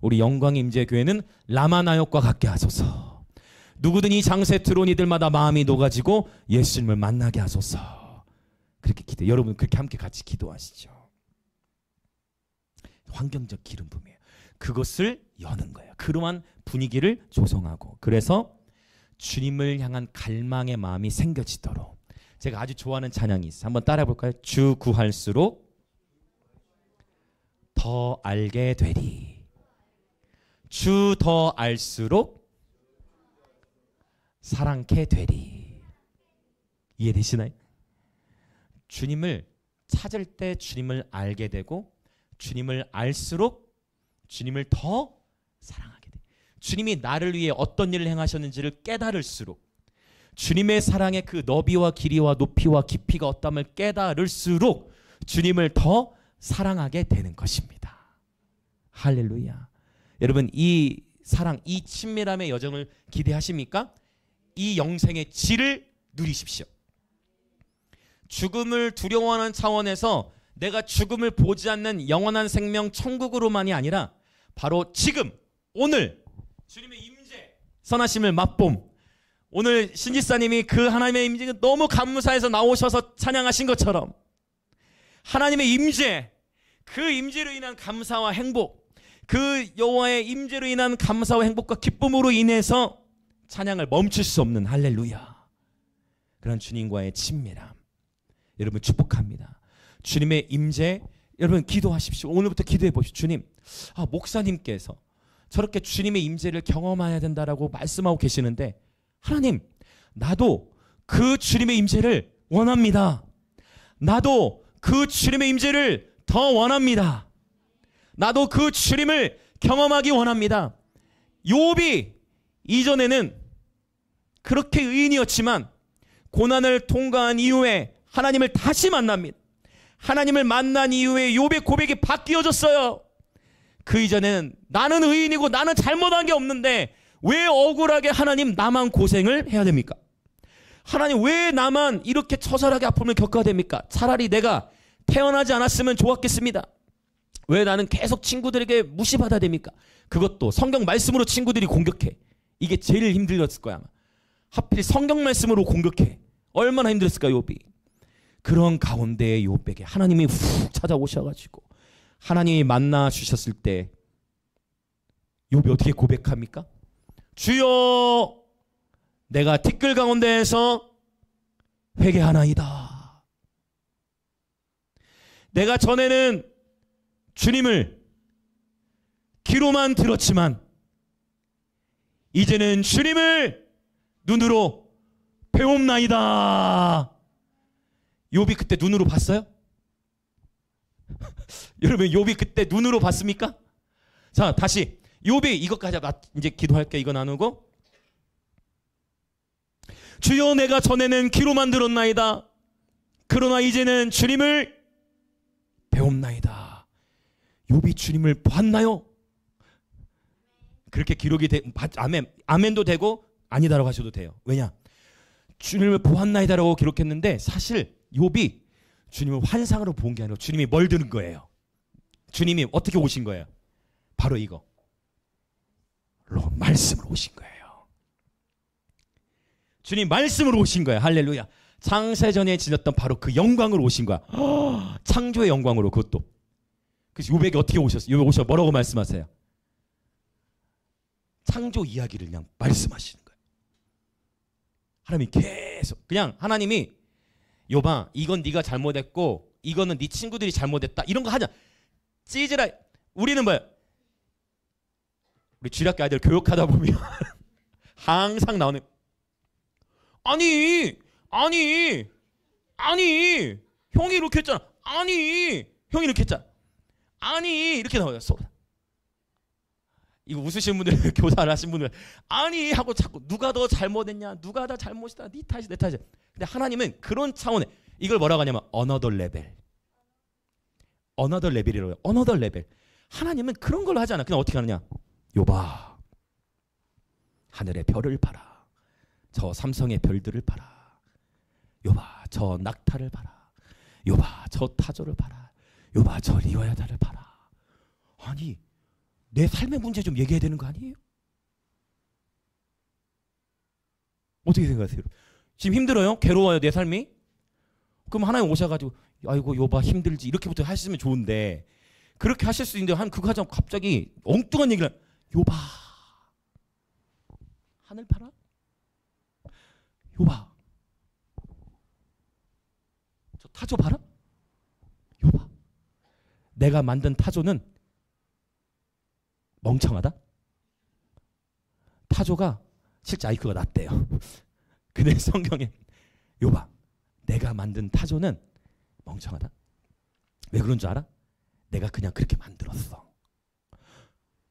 우리 영광의 임재 교회는 라마나웃과 같게 하소서. 누구든 이 장소에 들어온 이들마다 마음이 녹아지고 예수님을 만나게 하소서. 그렇게 기도해요. 여러분 그렇게 함께 같이 기도하시죠. 환경적 기름 부음이에요. 그것을 여는 거예요. 그러한 분위기를 조성하고, 그래서 주님을 향한 갈망의 마음이 생겨지도록. 제가 아주 좋아하는 찬양이 있어요. 한번 따라해 볼까요? 주 구할수록 더 알게 되리. 주 더 알수록 사랑케 되리. 이해되시나요? 주님을 찾을 때 주님을 알게 되고, 주님을 알수록 주님을 더 사랑하게 돼. 주님이 나를 위해 어떤 일을 행하셨는지를 깨달을수록, 주님의 사랑의 그 너비와 길이와 높이와 깊이가 어떠함을 깨달을수록 주님을 더 사랑하게 되는 것입니다. 할렐루야. 여러분, 이 사랑, 이 친밀함의 여정을 기대하십니까? 이 영생의 질을 누리십시오. 죽음을 두려워하는 차원에서 내가 죽음을 보지 않는 영원한 생명 천국으로만이 아니라 바로 지금, 오늘 주님의 임재, 선하심을 맛봄. 오늘 신지사님이 그 하나님의 임재가 너무 감사해서 나오셔서 찬양하신 것처럼 하나님의 임재, 그 임재로 인한 감사와 행복, 그 여호와의 임재로 인한 감사와 행복과 기쁨으로 인해서 찬양을 멈출 수 없는, 할렐루야, 그런 주님과의 친밀함 여러분 축복합니다. 주님의 임재, 여러분 기도하십시오. 오늘부터 기도해 보십시오. 주님, 목사님께서 저렇게 주님의 임재를 경험해야 된다라고 말씀하고 계시는데, 하나님, 나도 그 주님의 임재를 원합니다. 나도 그 주님의 임재를 더 원합니다. 나도 그 주님을 경험하기 원합니다. 욥이 이전에는 그렇게 의인이었지만 고난을 통과한 이후에 하나님을 다시 만납니다. 하나님을 만난 이후에 욥의 고백이 바뀌어졌어요. 그 이전에는 나는 의인이고 나는 잘못한 게 없는데 왜 억울하게 하나님 나만 고생을 해야 됩니까? 하나님 왜 나만 이렇게 처절하게 아픔을 겪어야 됩니까? 차라리 내가 태어나지 않았으면 좋았겠습니다. 왜 나는 계속 친구들에게 무시받아야 됩니까? 그것도 성경 말씀으로 친구들이 공격해. 이게 제일 힘들었을 거야. 하필 성경 말씀으로 공격해. 얼마나 힘들었을까 욥이. 그런 가운데 욥에게 하나님이 훅 찾아오셔가지고 하나님이 만나 주셨을 때 욥이 어떻게 고백합니까? 주여 내가 티끌 가운데에서 회개하나이다. 내가 전에는 주님을 귀로만 들었지만 이제는 주님을 눈으로 배움나이다. 욥이 그때 눈으로 봤어요? 여러분 욥이 그때 눈으로 봤습니까? 자 다시 욥이 이것까지 이제 기도할게. 이거 나누고 주여 내가 전에는 귀로만 들었나이다. 그러나 이제는 주님을 배움나이다. 욥이 주님을 봤나요? 그렇게 기록이 아멘도 되고 아니다라고 하셔도 돼요. 왜냐? 주님을 보았나이다라고 기록했는데 사실 욥이 주님을 환상으로 본 게 아니라 주님이 멀드는 거예요. 주님이 어떻게 오신 거예요? 바로 이거 말씀으로 오신 거예요. 주님 말씀으로 오신 거예요. 할렐루야. 창세전에 지녔던 바로 그 영광으로 오신 거야. 창조의 영광으로. 그것도. 그래서 욥에게 어떻게 오셨어요? 욥에 오셔 뭐라고 말씀하세요? 창조 이야기를 그냥 말씀하시는 거예요. 하나님이 계속 그냥 하나님이 욥아 이건 네가 잘못했고 이거는 네 친구들이 잘못했다 이런 거 하자. 찌질아. 우리는 뭐야? 우리 주일학교 아이들 교육하다 보면 항상 나오는 아니 형이 이렇게 했잖아. 아니 형이 이렇게 했잖아. 아니 이렇게 나와요. 서로. 이거 웃으시는 분들 교사를 하신 분들 아니 하고 자꾸 누가 더 잘못했냐 누가 더 잘못이다 네 탓이 내 탓이야. 근데 하나님은 그런 차원에 이걸 뭐라고 하냐면 another level. another level이라고 해요. another level. 하나님은 그런 걸 하지 않아. 그냥 어떻게 하느냐. 욥아 하늘의 별을 봐라. 저 삼성의 별들을 봐라. 욥아 저 낙타를 봐라. 욥아 저 타조를 봐라. 욥아 저 리와야다를 봐라. 아니 내 삶의 문제 좀 얘기해야 되는 거 아니에요? 어떻게 생각하세요? 지금 힘들어요? 괴로워요 내 삶이? 그럼 하나님 오셔가지고 아이고 욥아 힘들지 이렇게부터 하시면 좋은데 그렇게 하실 수 있는데 한 그거 하자면 갑자기 엉뚱한 얘기를 욥아 하늘 봐라. 욥아 저 타조 봐라. 욥아 내가 만든 타조는 멍청하다? 타조가 실제 IQ가 낮대요. 근데 성경에 욥아 내가 만든 타조는 멍청하다. 왜 그런 줄 알아? 내가 그냥 그렇게 만들었어.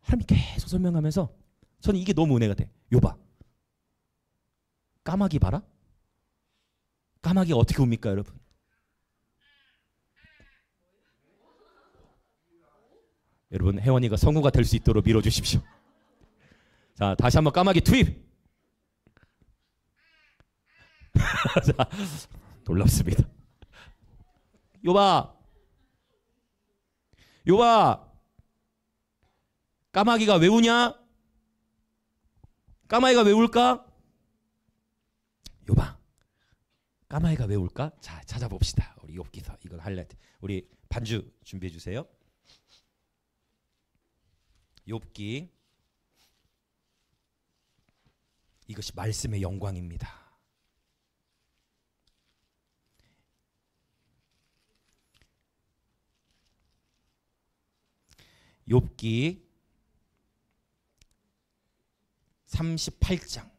하나님이 계속 설명하면서 저는 이게 너무 은혜가 돼. 욥아 까마귀 봐라. 까마귀가 어떻게 옵니까 여러분? 여러분 혜원이가 성우가 될 수 있도록 밀어주십시오. 자 다시 한번 까마귀 투입. 자 놀랍습니다. 욥아 까마귀가 왜 우냐? 까마귀가 왜 울까? 욥아 까마귀가 왜 울까? 자 찾아봅시다. 우리 욥기서 이걸 하이라이트. 우리 반주 준비해 주세요. 욥기 이것이 말씀의 영광입니다. 욥기 38장.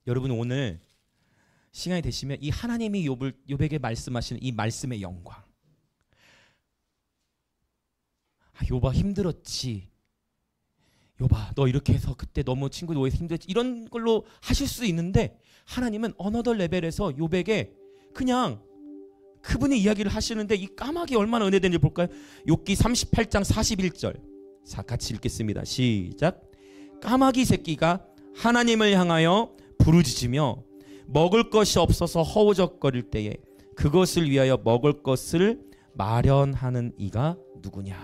여러분 오늘 시간이 되시면 이 하나님이 욥에게 말씀하시는 이 말씀의 영광. 욥아 힘들었지. 여봐, 너 이렇게 해서 그때 너무 친구들 오해서 힘들었지, 이런 걸로 하실 수 있는데, 하나님은 어너더 레벨에서 욥에게 그냥 그분의 이야기를 하시는데, 이 까마귀 얼마나 은혜된지 볼까요? 욥기 38장 41절 같이 읽겠습니다. 시작. 까마귀 새끼가 하나님을 향하여 부르짖으며 먹을 것이 없어서 허우적거릴 때에 그것을 위하여 먹을 것을 마련하는 이가 누구냐.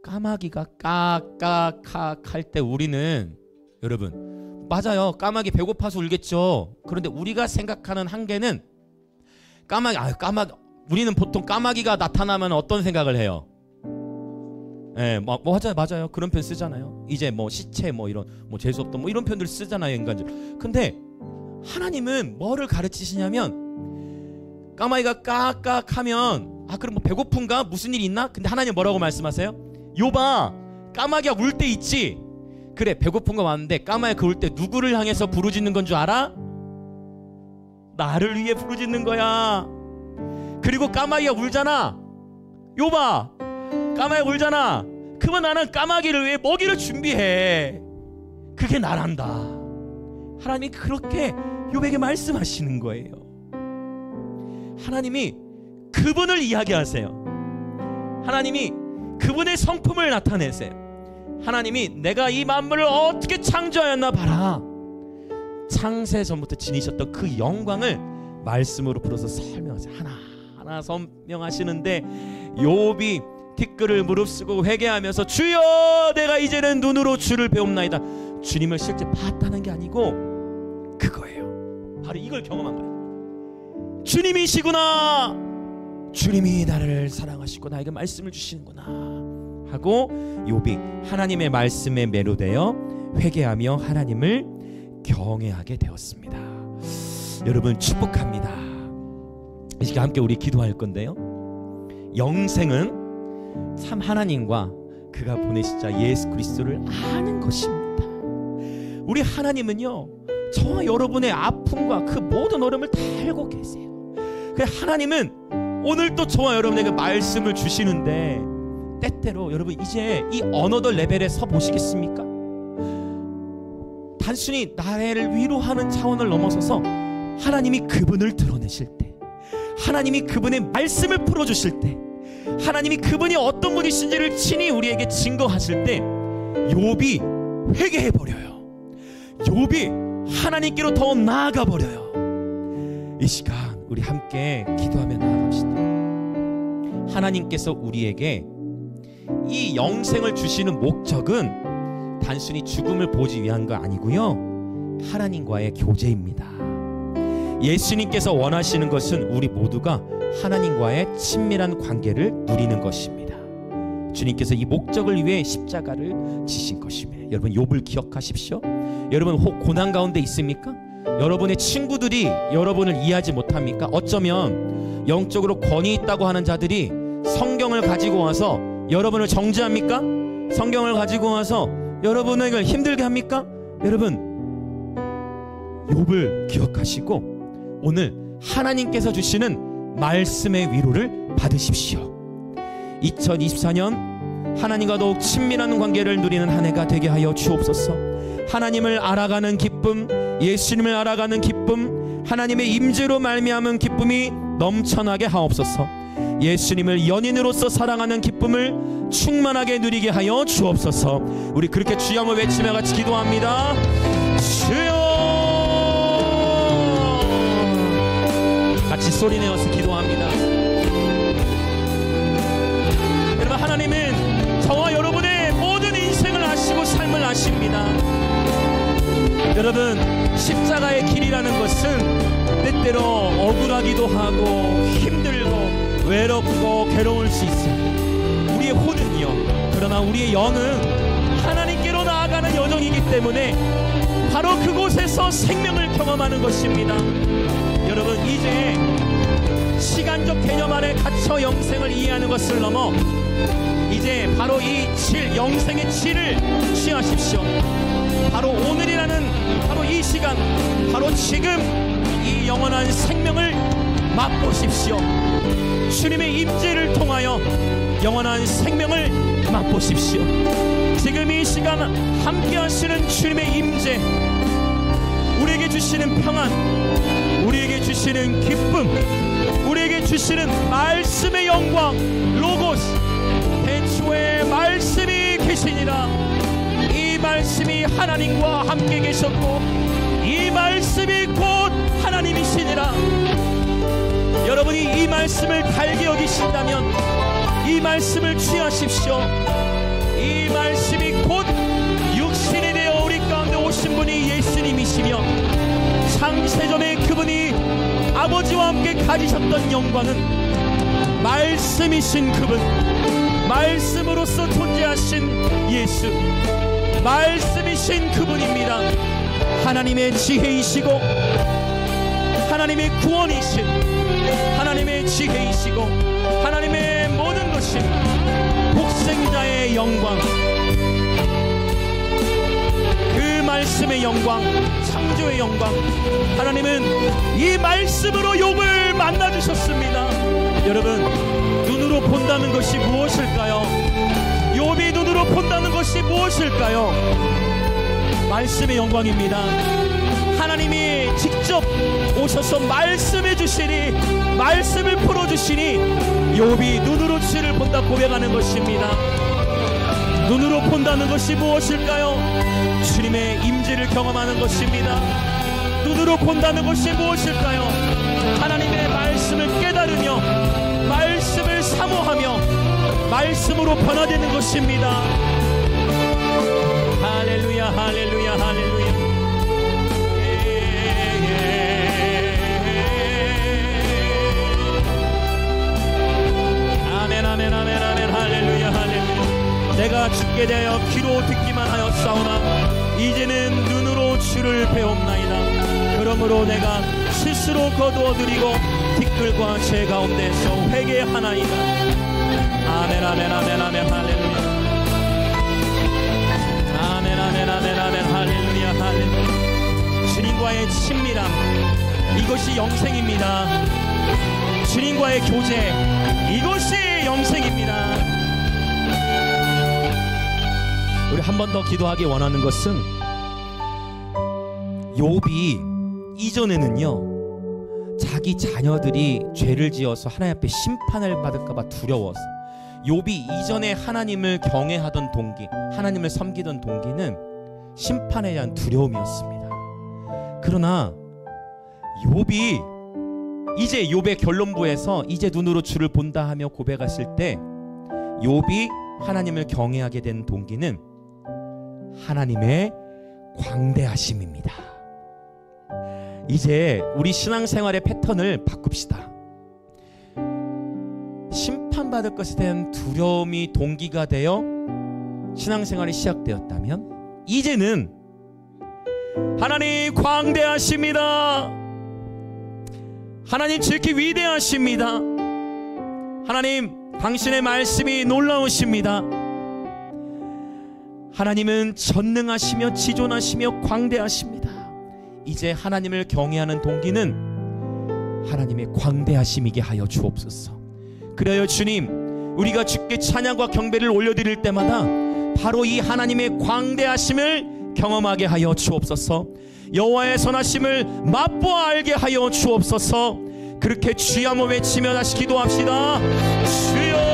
까마귀가 까까깍 할 때 우리는, 여러분 맞아요, 까마귀 배고파서 울겠죠. 그런데 우리가 생각하는 한계는 까마귀 우리는 보통 까마귀가 나타나면 어떤 생각을 해요? 맞아요. 그런 편 쓰잖아요. 이제 시체 이런 재수없다 이런 편들 쓰잖아요, 인간들. 근데 하나님은 뭐를 가르치시냐면, 까마귀가 까깍 하면 그럼 배고픈가? 무슨 일이 있나? 근데 하나님 뭐라고 말씀하세요? 욥아, 까마귀가 울 때 있지? 그래, 배고픈 거 맞는데 까마귀가 울 때 누구를 향해서 부르짖는 건 줄 알아? 나를 위해 부르짖는 거야. 그리고 까마귀가 울잖아. 욥아, 까마귀가 울잖아. 그러면 나는 까마귀를 위해 먹이를 준비해. 그게 나란다. 하나님이 그렇게 욥에게 말씀하시는 거예요. 하나님이 그분을 이야기하세요. 하나님이 그분의 성품을 나타내세요. 하나님이 내가 이 만물을 어떻게 창조하였나 봐라. 창세 전부터 지니셨던 그 영광을 말씀으로 풀어서 설명하세요. 하나하나 설명하시는데, 욥이 티끌을 무릅쓰고 회개하면서 주여, 내가 이제는 눈으로 주를 배웁나이다. 주님을 실제 봤다는 게 아니고 그거예요. 바로 이걸 경험한 거예요. 주님이시구나, 주님이 나를 사랑하시고 나에게 말씀을 주시는구나 하고 욥이 하나님의 말씀에 매료되어 회개하며 하나님을 경외하게 되었습니다. 여러분 축복합니다. 이 시간 함께 우리 기도할 건데요, 영생은 참 하나님과 그가 보내시자 예수 그리스도를 아는 것입니다. 우리 하나님은요, 저와 여러분의 아픔과 그 모든 어려움을 다 알고 계세요. 하나님은 오늘 또 저와 여러분에게 말씀을 주시는데, 때때로 여러분 이제 이 어너더 레벨에 서 보시겠습니까? 단순히 나를 위로하는 차원을 넘어서서 하나님이 그분을 드러내실 때, 하나님이 그분의 말씀을 풀어주실 때, 하나님이 그분이 어떤 분이신지를 친히 우리에게 증거하실 때, 욥이 회개해버려요. 욥이 하나님께로 더 나아가버려요. 이 시간 우리 함께 기도하며 나아갑시다. 하나님께서 우리에게 이 영생을 주시는 목적은 단순히 죽음을 보지 위한 거 아니고요, 하나님과의 교제입니다. 예수님께서 원하시는 것은 우리 모두가 하나님과의 친밀한 관계를 누리는 것입니다. 주님께서 이 목적을 위해 십자가를 지신 것입니다. 여러분 욥을 기억하십시오. 여러분 혹 고난 가운데 있습니까? 여러분의 친구들이 여러분을 이해하지 못합니까? 어쩌면 영적으로 권위 있다고 하는 자들이 성경을 가지고 와서 여러분을 정죄합니까? 성경을 가지고 와서 여러분을 힘들게 합니까? 여러분 욥을 기억하시고 오늘 하나님께서 주시는 말씀의 위로를 받으십시오. 2024년 하나님과 더욱 친밀한 관계를 누리는 한 해가 되게 하여 주옵소서. 하나님을 알아가는 기쁨, 예수님을 알아가는 기쁨, 하나님의 임재로 말미암은 기쁨이 넘쳐나게 하옵소서. 예수님을 연인으로서 사랑하는 기쁨을 충만하게 누리게 하여 주옵소서. 우리 그렇게 주여 한번 외치며 같이 기도합니다. 주여, 같이 소리내어서 기도합니다. 여러분 하나님은 저와 여러분의 모든 인생을 아시고 삶을 아십니다. 여러분 십자가의 길이라는 것은 때때로 억울하기도 하고 힘들고 외롭고 괴로울 수 있어요. 우리의 혼은요, 그러나 우리의 영은 하나님께로 나아가는 여정이기 때문에 바로 그곳에서 생명을 경험하는 것입니다. 여러분 이제 시간적 개념 안에 갇혀 영생을 이해하는 것을 넘어 이제 바로 이 영생의 질을 취하십시오. 바로 오늘이라는 바로 이 시간, 바로 지금 이 영원한 생명을 맛보십시오. 주님의 임재를 통하여 영원한 생명을 맛보십시오. 지금 이 시간 함께 하시는 주님의 임재, 우리에게 주시는 평안, 우리에게 주시는 기쁨, 우리에게 주시는 말씀의 영광, 로고스, 태초에 말씀이 계시니라. 이 말씀이 하나님과 함께 계셨고 이 말씀이 곧 하나님이시니라. 여러분이 이 말씀을 달게 여기신다면 이 말씀을 취하십시오. 이 말씀이 곧 육신이 되어 우리 가운데 오신 분이 예수님이시며 창세전에 그분이 아버지와 함께 가지셨던 영광은 말씀이신 그분, 말씀으로서 존재하신 예수, 말씀이신 그분입니다. 하나님의 지혜이시고 하나님의 구원이신 하나님의 지혜이시고 하나님의 모든 것이 복생자의 영광, 그 말씀의 영광, 창조의 영광. 하나님은 이 말씀으로 욥을 만나주셨습니다. 여러분, 눈으로 본다는 것이 무엇일까요? 욥이 눈으로 본다는 것이 무엇일까요? 말씀의 영광입니다. 하나님이 직접 오셔서 말씀해 주시니, 말씀을 풀어주시니 욥이 눈으로 주를 본다 고백하는 것입니다. 눈으로 본다는 것이 무엇일까요? 주님의 임재를 경험하는 것입니다. 눈으로 본다는 것이 무엇일까요? 하나님의 말씀을 깨달으며 말씀을 사모하며 말씀으로 변화되는 것입니다. 할렐루야, 할렐루야, 할렐루야. 아멘, 아멘, 아멘, 아멘. 할렐루야, 할렐루야. 내가 죽게 되어 귀로 듣기만 하였사오나 이제는 눈으로 주를 배움나이다. 그러므로 내가 스스로 거두어드리고 티끌과 제 가운데서 회개하나이다. 아멘, 아멘, 아멘, 아멘. 할렐루야. 아멘, 아멘, 아멘, 아멘. 할렐루야, 할렐루야. 주님과의 친밀함, 이것이 영생입니다. 주님과의 교제, 이것이 영생입니다. 우리 한 번 더 기도하기 원하는 것은, 욥이 이전에는요 자기 자녀들이 죄를 지어서 하나님 앞에 심판을 받을까 봐 두려워서, 욥이 이전에 하나님을 경외하던 동기, 하나님을 섬기던 동기는 심판에 대한 두려움이었습니다. 그러나 욥이 이제 욥의 결론부에서 이제 눈으로 주를 본다 하며 고백했을 때 욥이 하나님을 경외하게 된 동기는 하나님의 광대하심입니다. 이제 우리 신앙생활의 패턴을 바꿉시다. 심판받을 것에 대한 두려움이 동기가 되어 신앙생활이 시작되었다면 이제는 하나님 광대하십니다. 하나님 지극히 위대하십니다. 하나님 당신의 말씀이 놀라우십니다. 하나님은 전능하시며 지존하시며 광대하십니다. 이제 하나님을 경외하는 동기는 하나님의 광대하심이게 하여 주옵소서. 그래요 주님, 우리가 주께 찬양과 경배를 올려드릴 때마다 바로 이 하나님의 광대하심을 경험하게 하여 주옵소서. 여호와의 선하심을 맛보아 알게 하여 주옵소서. 그렇게 주여 한번 외치며 다시 기도합시다. 주여.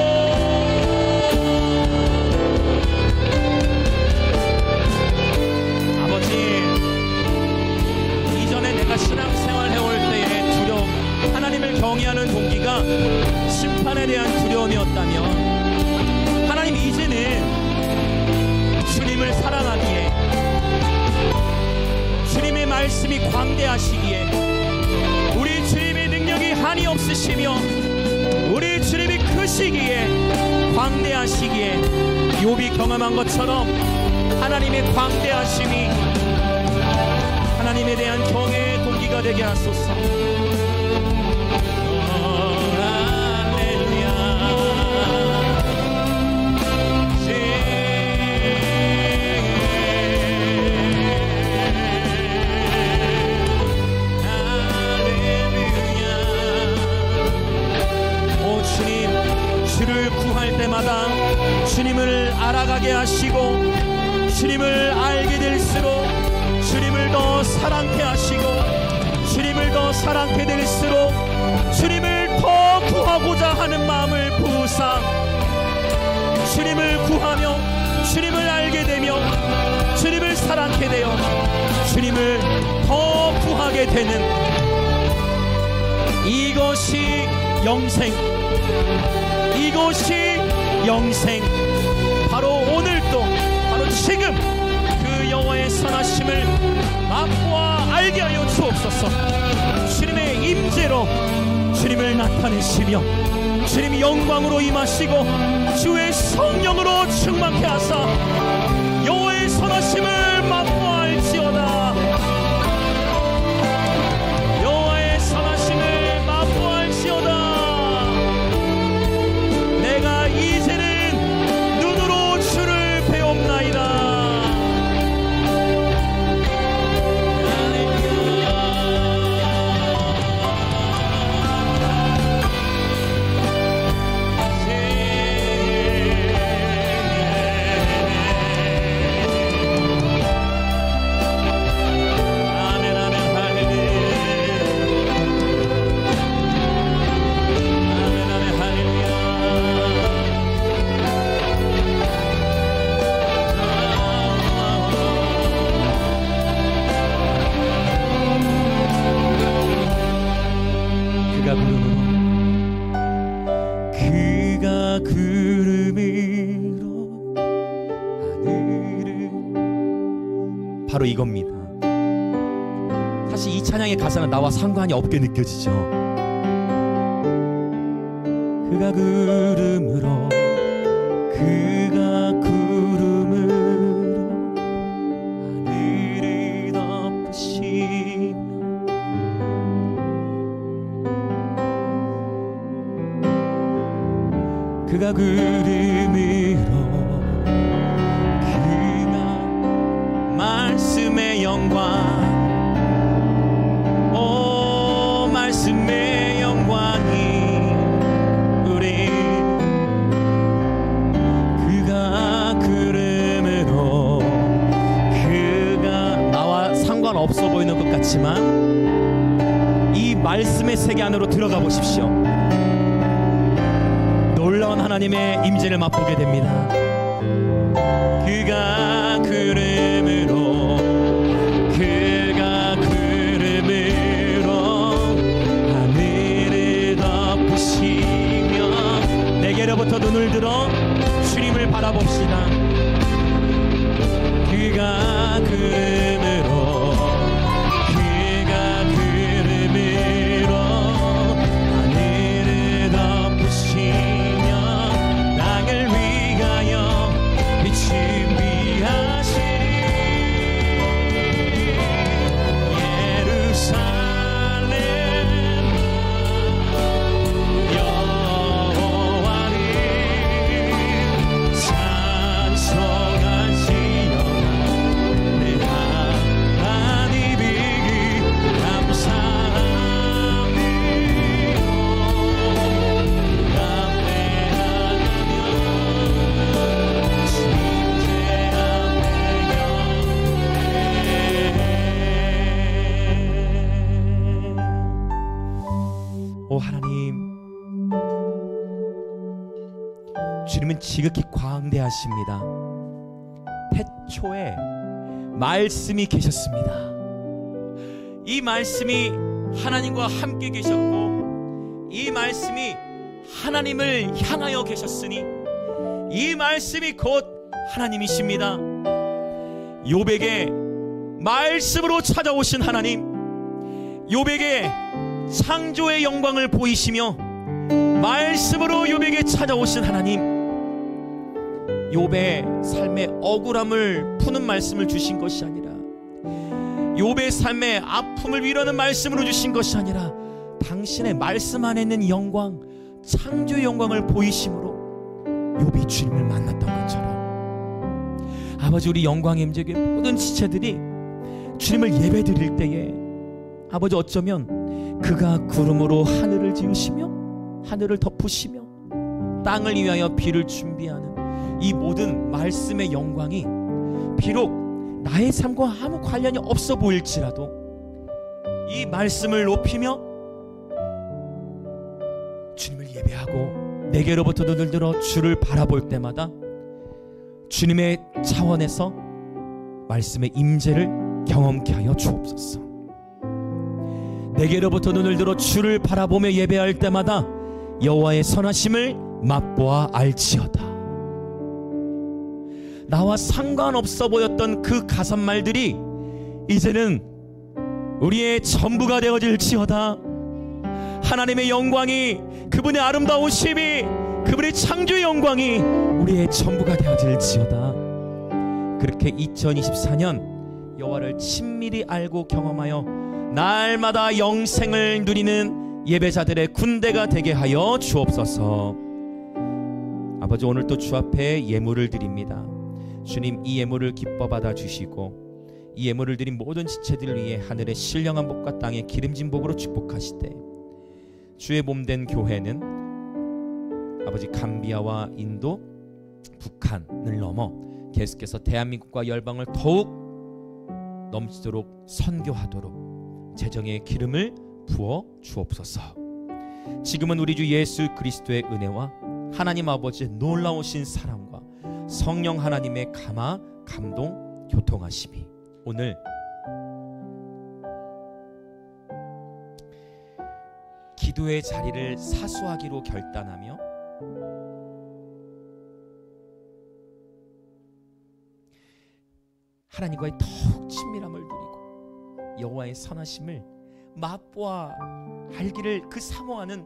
신앙생활 해올 때의 두려움, 하나님을 경외하는 동기가 심판에 대한 두려움이었다면 하나님 이제는 주님을 사랑하기에, 주님의 말씀이 광대하시기에, 우리 주님의 능력이 한이 없으시며 우리 주님이 크시기에, 광대하시기에 욥이 경험한 것처럼 하나님의 광대하심이 하나님에 대한 경외의 동기가 되게 하소서. 할렐루야. 오 주님, 주를 구할 때마다 주님을 알아가게 하시고 주님을 알게 될수록 주님을 더 사랑케 하시고, 주님을 더 사랑케 될수록 주님을 더 구하고자 하는 마음을 부으사 주님을 구하며 주님을 알게 되며 주님을 사랑케 되어 주님을 더 구하게 되는 이것이 영생, 이것이 영생. 바로 오늘 또 바로 지금 그 여호와의 선하심을 맛보아 알게 하여 주옵소서. 주님의 임재로 주님을 나타내시며 주님이 영광으로 임하시고 주의 성령으로 충만케 하사 여호와의 선하심을 맛보아 알지어다. 여호와의 선하심을 맛보아 알지어다. 내가 이제는 눈으로 주를 배옵나이다. 그가 구름으로 하늘을 바로 이겁니다. 사실 이 찬양의 가사는 나와 상관이 없게 느껴지죠. 그가 구름으로 그가 구름으로 하늘을 덮으시며 그가 구름으로 그가 말씀의 영광 오 말씀의 영광이 우리 그가 구름으로 그가 나와 상관없어 보이는 것 같지만 이 말씀의 세계 안으로 들어가 보십시오. 놀라운 하나님의 임재를 맛보게 됩니다. 그가 구름으로 그가 구름으로 하늘을 덮으시며 내게로부터 눈을 들어 주님을 바라봅시다. 그가 구름으로 주님은 지극히 광대하십니다. 태초에 말씀이 계셨습니다. 이 말씀이 하나님과 함께 계셨고 이 말씀이 하나님을 향하여 계셨으니 이 말씀이 곧 하나님이십니다. 욥에게 말씀으로 찾아오신 하나님, 욥에게 창조의 영광을 보이시며 말씀으로 욥에게 찾아오신 하나님, 욥의 삶의 억울함을 푸는 말씀을 주신 것이 아니라 욥의 삶의 아픔을 위로하는 말씀으로 주신 것이 아니라 당신의 말씀 안에 있는 영광, 창조의 영광을 보이심으로 욥이 주님을 만났던 것처럼 아버지, 우리 영광의 임재교회 모든 지체들이 주님을 예배드릴 때에 아버지, 어쩌면 그가 구름으로 하늘을 지으시며 하늘을 덮으시며 땅을 위하여 비를 준비하는 이 모든 말씀의 영광이 비록 나의 삶과 아무 관련이 없어 보일지라도 이 말씀을 높이며 주님을 예배하고 내게로부터 눈을 들어 주를 바라볼 때마다 주님의 차원에서 말씀의 임재를 경험케 하여 주옵소서. 내게로부터 눈을 들어 주를 바라보며 예배할 때마다 여호와의 선하심을 맛보아 알지어다. 나와 상관없어 보였던 그 가산말들이 이제는 우리의 전부가 되어질지어다. 하나님의 영광이, 그분의 아름다우심이, 그분의 창조의 영광이 우리의 전부가 되어질지어다. 그렇게 2024년 여호와를 친밀히 알고 경험하여 날마다 영생을 누리는 예배자들의 군대가 되게 하여 주옵소서. 아버지, 오늘 또 주 앞에 예물을 드립니다. 주님, 이 예물을 기뻐 받아 주시고 이 예물을 드린 모든 지체들을 위해 하늘의 신령한 복과 땅의 기름진 복으로 축복하시되, 주의 몸된 교회는 아버지 감비아와 인도, 북한을 넘어 계속해서 대한민국과 열방을 더욱 넘치도록 선교하도록 재정의 기름을 부어 주옵소서. 지금은 우리 주 예수 그리스도의 은혜와 하나님 아버지의 놀라우신 사랑과 성령 하나님의 감화, 감동, 교통하심이 오늘 기도의 자리를 사수하기로 결단하며 하나님과의 더욱 친밀함을 누리고 여호와의 선하심을 맛보아 알기를 그 사모하는,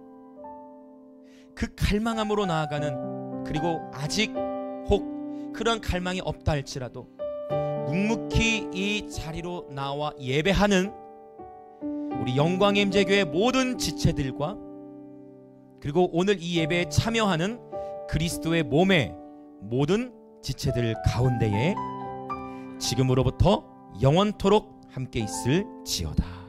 그 갈망함으로 나아가는, 그리고 아직 혹 그런 갈망이 없다 할지라도 묵묵히 이 자리로 나와 예배하는 우리 영광의 임재교회 모든 지체들과, 그리고 오늘 이 예배에 참여하는 그리스도의 몸의 모든 지체들 가운데에 지금으로부터 영원토록 함께 있을지어다.